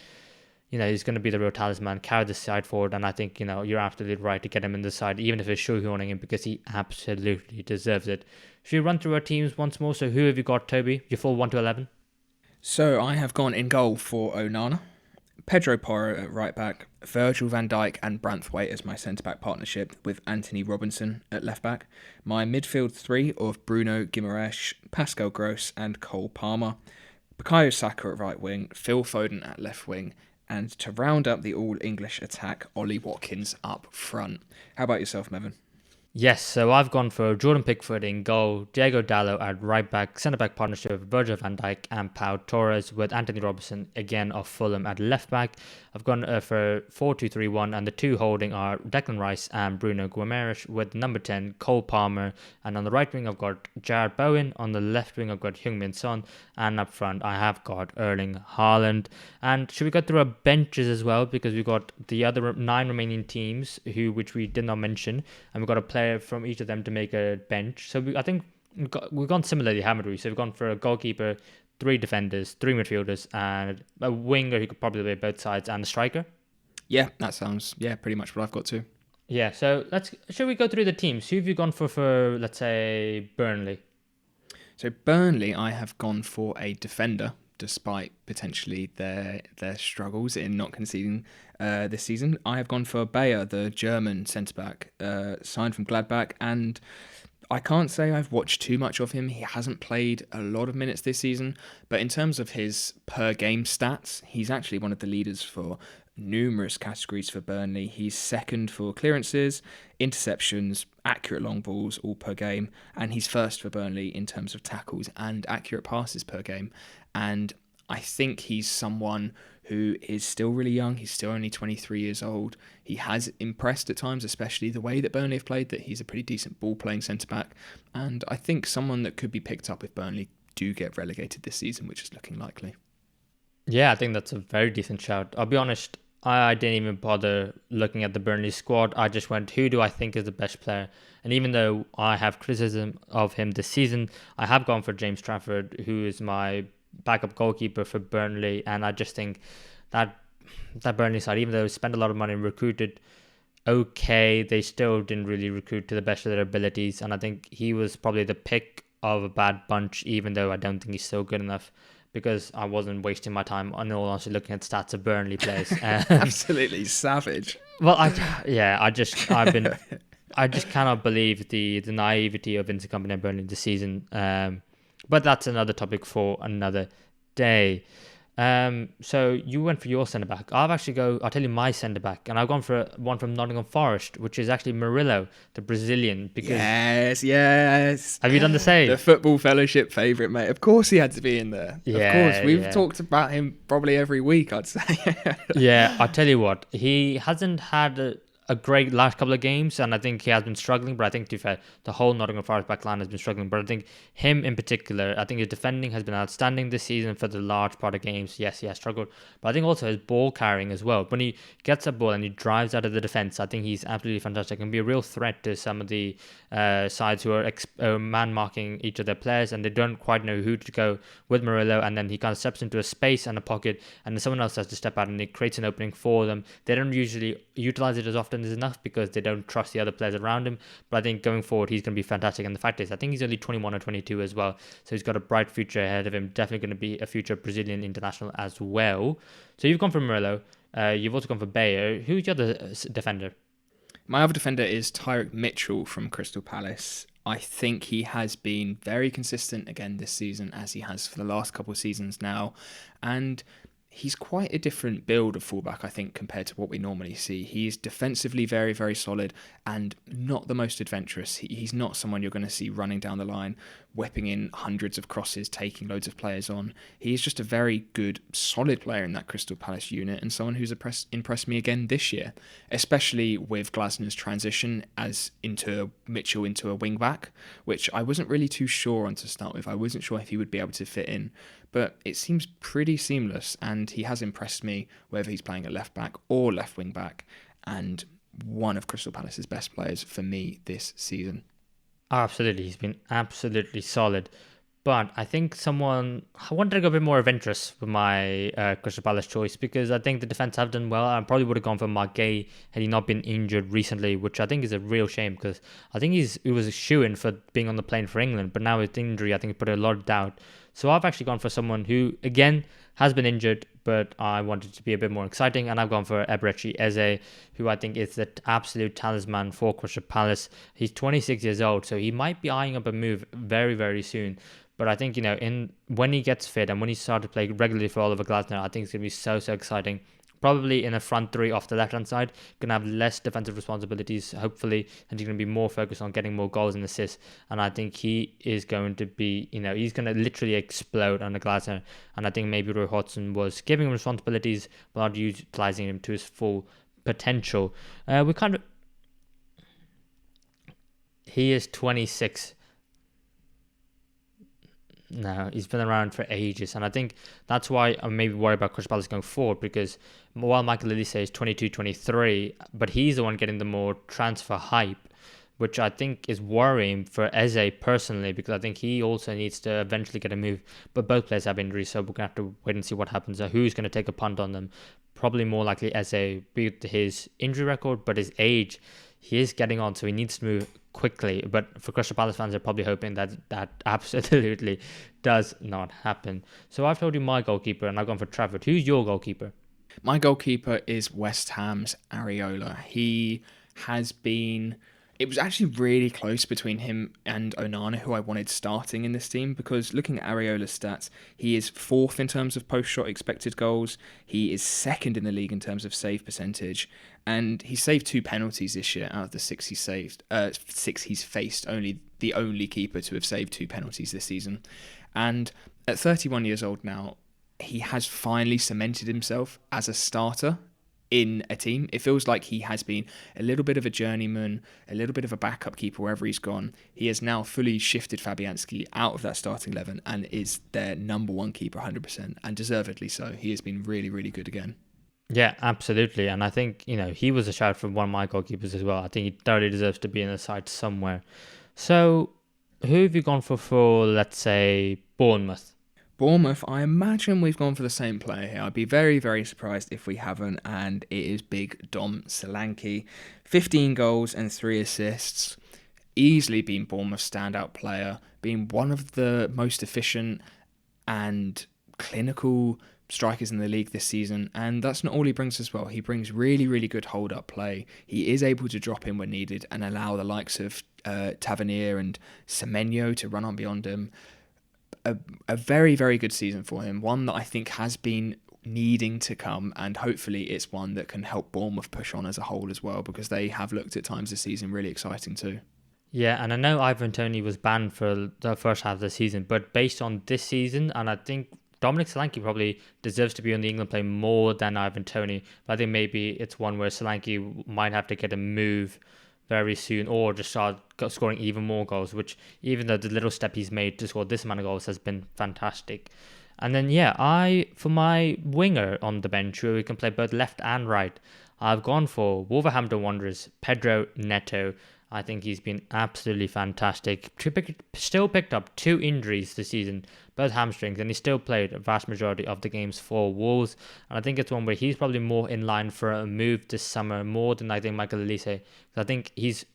he's going to be the real talisman, carry the side forward, and I think, you're absolutely right to get him in the side, even if it's shoehorning him, because he absolutely deserves it. Should we run through our teams once more? So who have you got, Toby? Your full 1 to 11? So I have gone in goal for Onana, Pedro Porro at right back, Virgil van Dijk and Branthwaite as my centre-back partnership, with Anthony Robinson at left back. My midfield 3 of Bruno Guimaraes, Pascal Gross and Cole Palmer. Bukayo Saka at right wing, Phil Foden at left wing, and to round up the all-English attack, Ollie Watkins up front. How about yourself, Mevin? Yes, so I've gone for Jordan Pickford in goal, Diego Dallo at right back, centre back partnership with Virgil van Dijk and Pau Torres, with Anthony Robinson again of Fulham at left back. I've gone for 4-2-3-1, and the two holding are Declan Rice and Bruno Guimaraes, with number 10 Cole Palmer, and on the right wing I've got Jared Bowen, on the left wing I've got Heung-min Son, and up front I have got Erling Haaland. And should we go through our benches as well, because we've got the other 9 remaining teams which we did not mention, and we've got a player from each of them to make a bench. So I think we've gone similarly, haven't we? So we've gone for a goalkeeper, 3 defenders, 3 midfielders, and a winger who could probably play both sides, and a striker. Yeah, that sounds pretty much what I've got too. Yeah, so shall we go through the teams? Who have you gone for let's say Burnley? So Burnley, I have gone for a defender, despite potentially their struggles in not conceding this season. I have gone for Bayer, the German centre-back, signed from Gladbach, and I can't say I've watched too much of him. He hasn't played a lot of minutes this season, but in terms of his per-game stats, he's actually one of the leaders for numerous categories for Burnley. He's second for clearances, interceptions, accurate long balls, all per game, and he's first for Burnley in terms of tackles and accurate passes per game. And I think he's someone who is still really young. He's still only 23 years old. He has impressed at times, especially the way that Burnley have played, that he's a pretty decent ball-playing centre-back. And I think someone that could be picked up if Burnley do get relegated this season, which is looking likely. Yeah, I think that's a very decent shout. I'll be honest, I didn't even bother looking at the Burnley squad. I just went, who do I think is the best player? And even though I have criticism of him this season, I have gone for James Trafford, who is my backup goalkeeper for Burnley. And I just think that Burnley side, even though they spent a lot of money and recruited okay, they still didn't really recruit to the best of their abilities. And I think he was probably the pick of a bad bunch, even though I don't think he's still good enough, because I wasn't wasting my time on all honestly looking at stats of Burnley players. Absolutely savage. Well, I just cannot believe the naivety of Vincent Kompany and Burnley this season. But that's another topic for another day. So you went for your centre back. I'll tell you my centre back, and I've gone for one from Nottingham Forest, which is actually Murillo, the Brazilian. Because yes. have you done the same? The Football Fellowship favourite, mate. Of course he had to be in there. Yeah, of course. We've talked about him probably every week, I'd say. Yeah, I'll tell you what, he hasn't had a great last couple of games, and I think he has been struggling. But I think, to be fair, the whole Nottingham Forest back line has been struggling. But I think him in particular, I think his defending has been outstanding this season for the large part of games. Yes, he has struggled, but I think also his ball carrying as well. When he gets a ball and he drives out of the defense, I think he's absolutely fantastic and be a real threat to some of the sides who are man marking each of their players, and they don't quite know who to go with Murillo. And then he kind of steps into a space and a pocket, and then someone else has to step out and it creates an opening for them. They don't usually utilize it as often as enough because they don't trust the other players around him. But I think going forward, he's going to be fantastic. And the fact is, I think he's only 21 or 22 as well. So he's got a bright future ahead of him. Definitely going to be a future Brazilian international as well. So you've gone for Murillo. You've also gone for Bayer. Who's your other defender? My other defender is Tyrick Mitchell from Crystal Palace. I think he has been very consistent again this season, as he has for the last couple of seasons now. And he's quite a different build of fullback, I think, compared to what we normally see. He's defensively very, very solid and not the most adventurous. He's not someone you're going to see running down the line, whipping in hundreds of crosses, taking loads of players on. He's just a very good, solid player in that Crystal Palace unit, and someone who's impressed me again this year, especially with Glasner's transition as into Mitchell into a wing-back, which I wasn't really too sure on to start with. I wasn't sure if he would be able to fit in, but it seems pretty seamless, and he has impressed me, whether he's playing at left-back or left wing-back, and one of Crystal Palace's best players for me this season. Absolutely, he's been absolutely solid. But I think I wanted to go a bit more adventurous with my Crystal Palace choice, because I think the defence have done well. I probably would have gone for Margay had he not been injured recently, which I think is a real shame, because I think he was a shoo-in for being on the plane for England, but now with injury, I think it put a lot of doubt. So I've actually gone for someone who, again, has been injured, but I wanted to be a bit more exciting, and I've gone for Eberechi Eze, who I think is the absolute talisman for Crystal Palace. He's 26 years old, so he might be eyeing up a move very, very soon. But I think, when he gets fit and when he starts to play regularly for Oliver Glasner, I think it's going to be so, so exciting. Probably in a front three off the left-hand side, going to have less defensive responsibilities, hopefully, and he's going to be more focused on getting more goals and assists. And I think he is going to be, he's going to literally explode under Glasner. And I think maybe Roy Hodgson was giving him responsibilities, but not utilising him to his full potential. He is 26. No, he's been around for ages, and I think that's why I'm maybe worried about Crystal Palace going forward, because while Michael Olise is 22, 23, but he's the one getting the more transfer hype, which I think is worrying for Eze personally, because I think he also needs to eventually get a move, but both players have injuries, so we're going to have to wait and see what happens. Who's going to take a punt on them? Probably more likely Eze, be his injury record, but his age, he is getting on, so he needs to move quickly. But for Crystal Palace fans, they're probably hoping that absolutely does not happen. So I've told you my goalkeeper, and I've gone for Trafford. Who's your goalkeeper? My goalkeeper is West Ham's Areola. He has been... It was actually really close between him and Onana, who I wanted starting in this team, because looking at Areola's stats, he is 4th in terms of post-shot expected goals. He is 2nd in the league in terms of save percentage, and he saved 2 penalties this year out of the 6 he's saved. 6 he's faced, the only keeper to have saved 2 penalties this season. And at 31 years old now, he has finally cemented himself as a starter in a team. It feels like he has been a little bit of a journeyman, a little bit of a backup keeper wherever he's gone. He has now fully shifted Fabianski out of that starting 11 and is their number one keeper 100%, and deservedly so. He has been really, really good again. Yeah, absolutely. And I think, he was a shout for one of my goalkeepers as well. I think he thoroughly deserves to be in the side somewhere. So, who have you gone for, let's say, Bournemouth? Bournemouth, I imagine we've gone for the same player here. I'd be very, very surprised if we haven't, and it is big Dom Solanke. 15 goals and 3 assists. Easily been Bournemouth's standout player, being one of the most efficient and clinical strikers in the league this season, and that's not all he brings as well. He brings really, really good hold-up play. He is able to drop in when needed and allow the likes of Tavernier and Semenyo to run on beyond him. A very, very good season for him, one that I think has been needing to come, and hopefully it's one that can help Bournemouth push on as a whole as well, because they have looked at times this season really exciting too. Yeah, and I know Ivan Toney was banned for the first half of the season, but based on this season, and I think Dominic Solanke probably deserves to be on the England play more than Ivan Toney, but I think maybe it's one where Solanke might have to get a move very soon or just start scoring even more goals, which even though the little step he's made to score this amount of goals has been fantastic. And then, for my winger on the bench, where we can play both left and right, I've gone for Wolverhampton Wanderers, Pedro Neto. I think he's been absolutely fantastic. Still picked up 2 injuries this season, both hamstrings, and he still played a vast majority of the games for Wolves. And I think it's one where he's probably more in line for a move this summer, more than I think Michael Elise. I think he's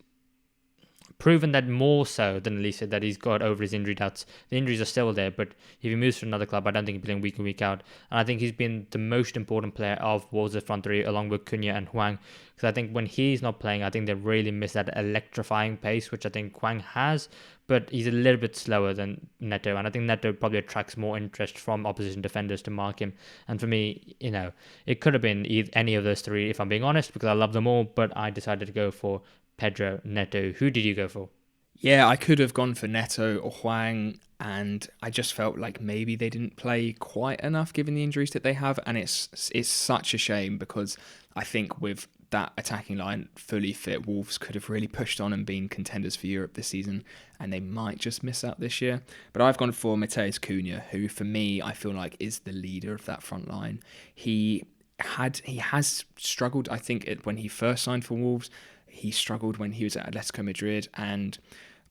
proven that more so than Elise, that he's got over his injury doubts. The injuries are still there, but if he moves to another club, I don't think he'll be playing week in, week out. And I think he's been the most important player of Wolves' front three, along with Cunha and Huang. Because I think when he's not playing, I think they really miss that electrifying pace, which I think Huang has, but he's a little bit slower than Neto. And I think Neto probably attracts more interest from opposition defenders to mark him. And for me, it could have been any of those 3, if I'm being honest, because I love them all, but I decided to go for Pedro Neto. Who did you go for? Yeah, I could have gone for Neto or Huang, and I just felt like maybe they didn't play quite enough given the injuries that they have, and it's such a shame, because I think with that attacking line fully fit, Wolves could have really pushed on and been contenders for Europe this season, and they might just miss out this year. But I've gone for Matheus Cunha, who for me I feel like is the leader of that front line. He has struggled, I think, when he first signed for Wolves. He struggled when he was at Atletico Madrid, and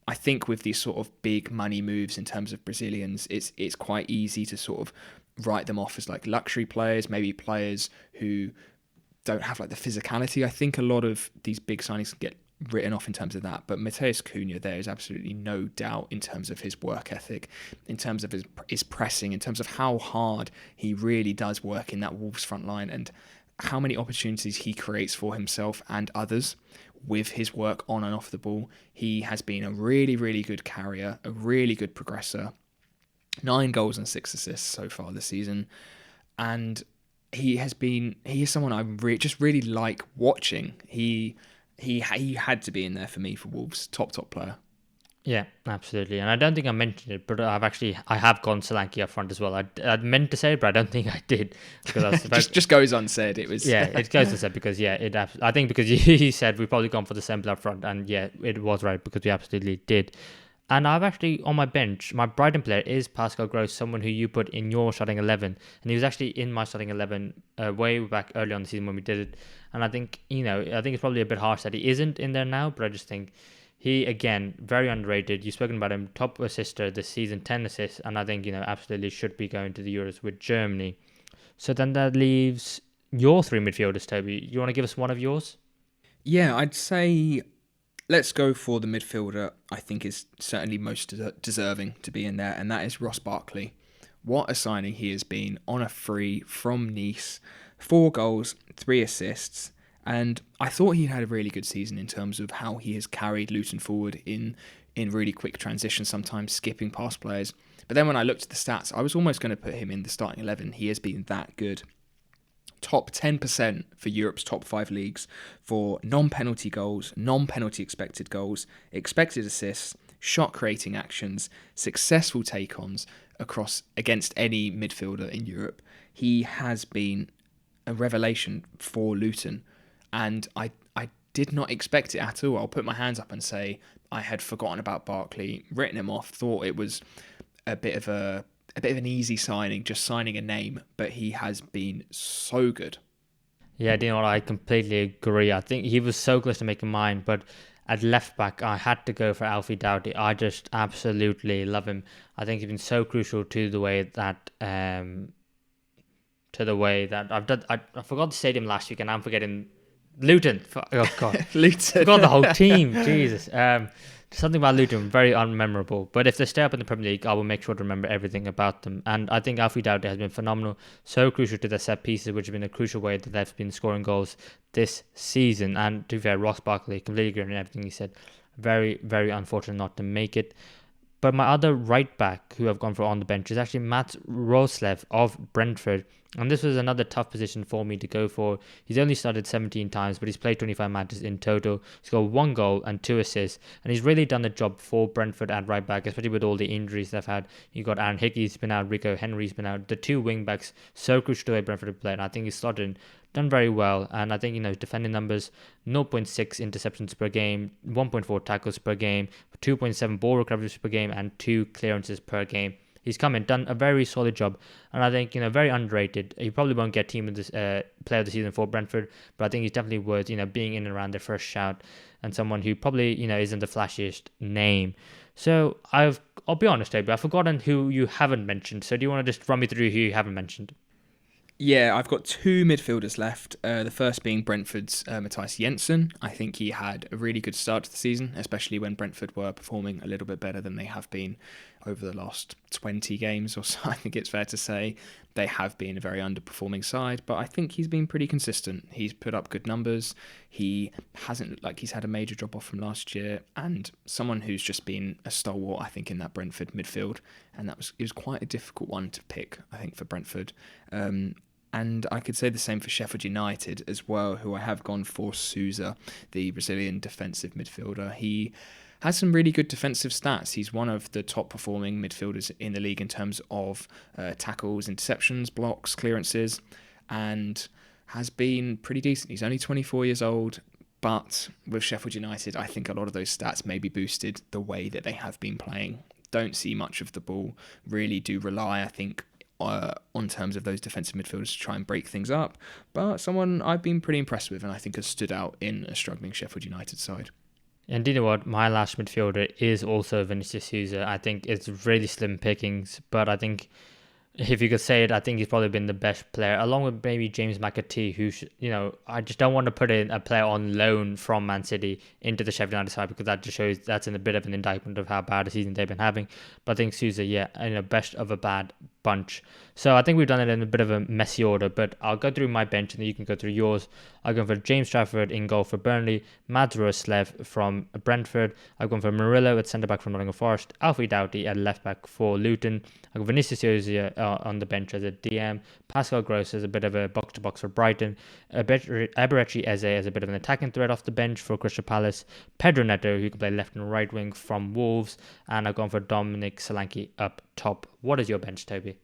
I think with these sort of big money moves in terms of Brazilians, it's quite easy to sort of write them off as like luxury players, maybe players who don't have like the physicality. I think a lot of these big signings get written off in terms of that, but Matheus Cunha, there is absolutely no doubt in terms of his work ethic, in terms of his pressing, in terms of how hard he really does work in that Wolves front line, and how many opportunities he creates for himself and others with his work on and off the ball. He has been a really, really good carrier, a really good progressor. 9 goals and 6 assists so far this season. And he is someone I just really like watching. He had to be in there for me for Wolves, top player. Yeah, absolutely. And I don't think I mentioned it, but I have gone Solanke up front as well. I meant to say it, but I don't think I did, because I was just goes unsaid. It was it goes unsaid because I think because you said we've probably gone for the same up front, and it was right because we absolutely did. And I've actually, on my bench, my Brighton player is Pascal Gross, someone who you put in your starting 11. And he was actually in my starting 11 way back early on the season when we did it. And I think, I think it's probably a bit harsh that he isn't in there now, but I just think he, again, very underrated. You've spoken about him, top assister this season, 10 assists. And I think, absolutely should be going to the Euros with Germany. So then that leaves your 3 midfielders, Toby. You want to give us one of yours? Yeah, I'd say let's go for the midfielder I think is certainly most deserving to be in there, and that is Ross Barkley. What a signing he has been on a free from Nice. 4 goals, 3 assists, and I thought he had a really good season in terms of how he has carried Luton forward in really quick transitions, sometimes skipping past players. But then when I looked at the stats, I was almost going to put him in the starting 11. He has been that good. Top 10% for Europe's top 5 leagues for non-penalty goals, non-penalty expected goals, expected assists, shot creating actions, successful take-ons, across against any midfielder in Europe. He has been a revelation for Luton, and I did not expect it at all. I'll put my hands up and say I had forgotten about Barkley, written him off, thought it was a bit of an easy signing, just signing a name, but he has been so good. Yeah, you know what? I completely agree. I think he was so close to making mine, but at left back, I had to go for Alfie Doughty. I just absolutely love him. I think he's been so crucial to the way that I've done. I forgot the stadium last week, and I'm forgetting Luton. Oh God, Luton. forgot the whole team. Jesus. Something about Luton very unmemorable. But if they stay up in the Premier League, I will make sure to remember everything about them. And I think Alfie Doughty has been phenomenal, so crucial to their set pieces, which have been a crucial way that they've been scoring goals this season. And to be fair, Ross Barkley, completely agree on everything he said. Very, very unfortunate not to make it. But my other right back who I've gone for on the bench is actually Matt Roslev of Brentford. And this was another tough position for me to go for. He's only started 17 times, but he's played 25 matches in total. He's got 1 goal and 2 assists. And he's really done the job for Brentford at right back, especially with all the injuries they've had. You've got Aaron Hickey's been out, Rico Henry's been out. The 2 wing backs, so crucial to the way Brentford have played. And I think he's started done very well. And I think, defending numbers, 0.6 interceptions per game, 1.4 tackles per game, 2.7 ball recoveries per game, and 2 clearances per game. He's come in, done a very solid job, and I think very underrated. He probably won't get team of this player of the season for Brentford, but I think he's definitely worth being in and around their first shout, and someone who probably isn't the flashiest name. So I'll be honest, Toby, I've forgotten who you haven't mentioned. So do you want to just run me through who you haven't mentioned? Yeah, I've got 2 midfielders left. The first being Brentford's Matthias Jensen. I think he had a really good start to the season, especially when Brentford were performing a little bit better than they have been over the last 20 games or so. I think it's fair to say they have been a very underperforming side, but I think he's been pretty consistent. He's put up good numbers. He hasn't looked like he's had a major drop off from last year, and someone who's just been a stalwart, I think, in that Brentford midfield. And it was quite a difficult one to pick, I think, for Brentford. And I could say the same for Sheffield United as well, who I have gone for Sousa, the Brazilian defensive midfielder. He has some really good defensive stats. He's one of the top performing midfielders in the league in terms of tackles, interceptions, blocks, clearances, and has been pretty decent. He's only 24 years old, but with Sheffield United, I think a lot of those stats may be boosted the way that they have been playing. Don't see much of the ball, really do rely, I think, on terms of those defensive midfielders to try and break things up, but someone I've been pretty impressed with and I think has stood out in a struggling Sheffield United side. And do you know what? My last midfielder is also Vinicius Sousa. I think it's really slim pickings, but I think if you could say it, I think he's probably been the best player, along with maybe James McAtee, who, I just don't want to put in a player on loan from Man City into the Sheffield United side because that just shows that's in a bit of an indictment of how bad a season they've been having. But I think Sousa, best of a bad bunch. So I think we've done it in a bit of a messy order, but I'll go through my bench and then you can go through yours. I'll go for James Trafford in goal for Burnley, Mads Roerslev from Brentford. I've gone for Murillo at centre back from Nottingham Forest, Alfie Doughty at left back for Luton. I've got Vinicius Sousa on the bench as a DM, Pascal Gross as a bit of a box to box for Brighton, Eberechi Eze as a bit of an attacking threat off the bench for Crystal Palace, Pedro Neto who can play left and right wing from Wolves, and I've gone for Dominic Solanke up top. What is your bench, Toby?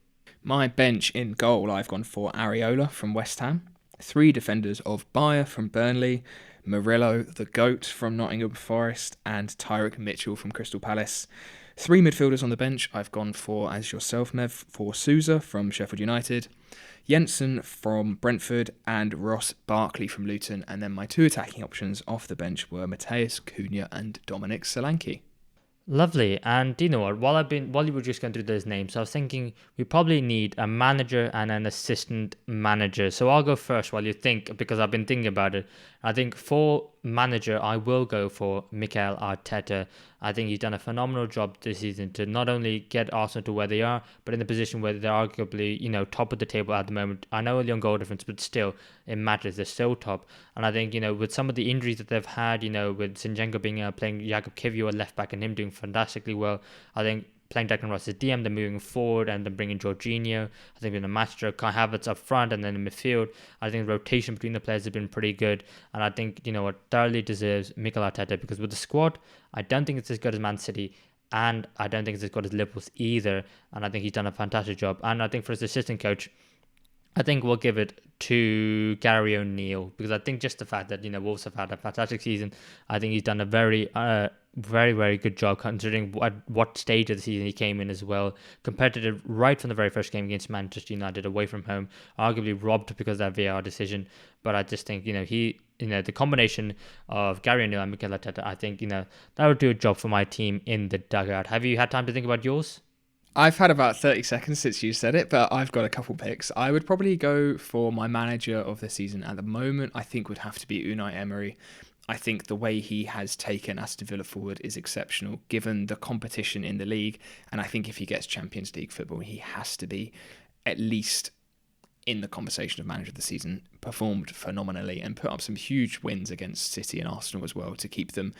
My bench in goal, I've gone for Areola from West Ham, 3 defenders of Bayer from Burnley, Murillo, the GOAT from Nottingham Forest, and Tyrick Mitchell from Crystal Palace. 3 midfielders on the bench, I've gone for, as yourself, Mev, for Sousa from Sheffield United, Jensen from Brentford, and Ross Barkley from Luton. And then my 2 attacking options off the bench were Mateus Cunha and Dominic Solanke. Lovely. And do you know what? While you were just going through those names, I was thinking we probably need a manager and an assistant manager. So I'll go first while you think, because I've been thinking about it. I think for manager, I will go for Mikel Arteta. I think he's done a phenomenal job this season to not only get Arsenal to where they are, but in the position where they're arguably, top of the table at the moment. I know a young goal difference, but still, it matters. They're still top. And I think, with some of the injuries that they've had, with Zinchenko being playing Jakub Kiwior at left back and him doing fantastically well, I think playing Declan Rice as DM, then moving forward and then bringing Jorginho. I think in the Maestro, Kai Havertz up front and then in midfield. I think the rotation between the players has been pretty good. And I think, thoroughly deserves Mikel Arteta because with the squad, I don't think it's as good as Man City. and I don't think it's as good as Liverpool's either. And I think he's done a fantastic job. And I think for his assistant coach, I think we'll give it to Gary O'Neill, because I think just the fact that Wolves have had a fantastic season, I think he's done a very very good job considering what stage of the season he came in as well. Competitive right from the very first game against Manchester United away from home, arguably robbed because of that VAR decision. But I just think the combination of Gary O'Neill and Mikel Arteta, I think that would do a job for my team in the dugout. Have you had time to think about yours? I've had about 30 seconds since you said it, but I've got a couple picks. I would probably go for my manager of the season at the moment. I think would have to be Unai Emery. I think the way he has taken Aston Villa forward is exceptional, given the competition in the league. And I think if he gets Champions League football, he has to be at least in the conversation of manager of the season. Performed phenomenally and put up some huge wins against City and Arsenal as well to keep them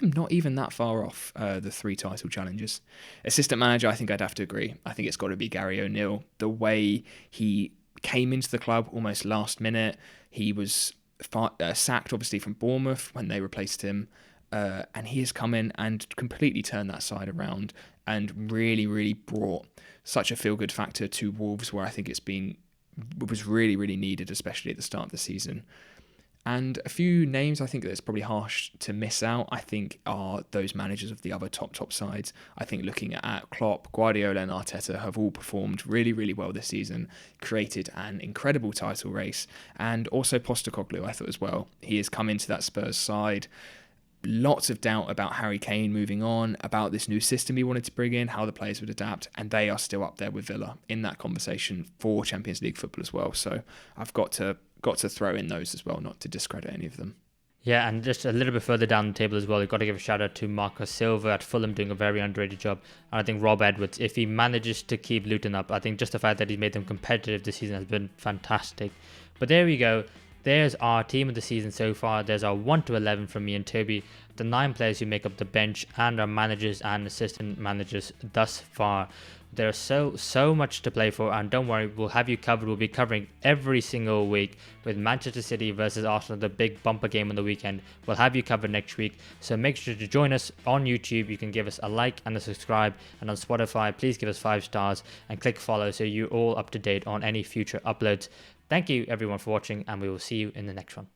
not even that far off the 3 title challenges. Assistant manager, I think I'd have to agree. I think it's got to be Gary O'Neill. The way he came into the club almost last minute, he was sacked obviously from Bournemouth when they replaced him, and he has come in and completely turned that side around and really, really brought such a feel-good factor to Wolves, where I think it was really, really needed, especially at the start of the season. And a few names I think that it's probably harsh to miss out, I think, are those managers of the other top sides. I think looking at Klopp, Guardiola and Arteta have all performed really, really well this season, created an incredible title race, and also Postecoglou, I thought as well. He has come into that Spurs side. Lots of doubt about Harry Kane moving on, about this new system he wanted to bring in, how the players would adapt, and they are still up there with Villa in that conversation for Champions League football as well. So I've got to throw in those as well, not to discredit any of them. Yeah, and just a little bit further down the table as well, you've got to give a shout out to Marco Silva at Fulham doing a very underrated job. And I think Rob Edwards, if he manages to keep Luton up, I think just the fact that he's made them competitive this season has been fantastic. But there we go. There's our team of the season so far. There's our 1 to 11 from me and Toby, the 9 players who make up the bench, and our managers and assistant managers thus far. There's so much to play for, and don't worry, we'll have you covered. We'll be covering every single week with Manchester City versus Arsenal, the big bumper game on the weekend. We'll have you covered next week, so make sure to join us on YouTube. You can give us a like and a subscribe, and on Spotify, please give us 5 stars and click follow so you're all up to date on any future uploads. Thank you everyone for watching, and we will see you in the next one.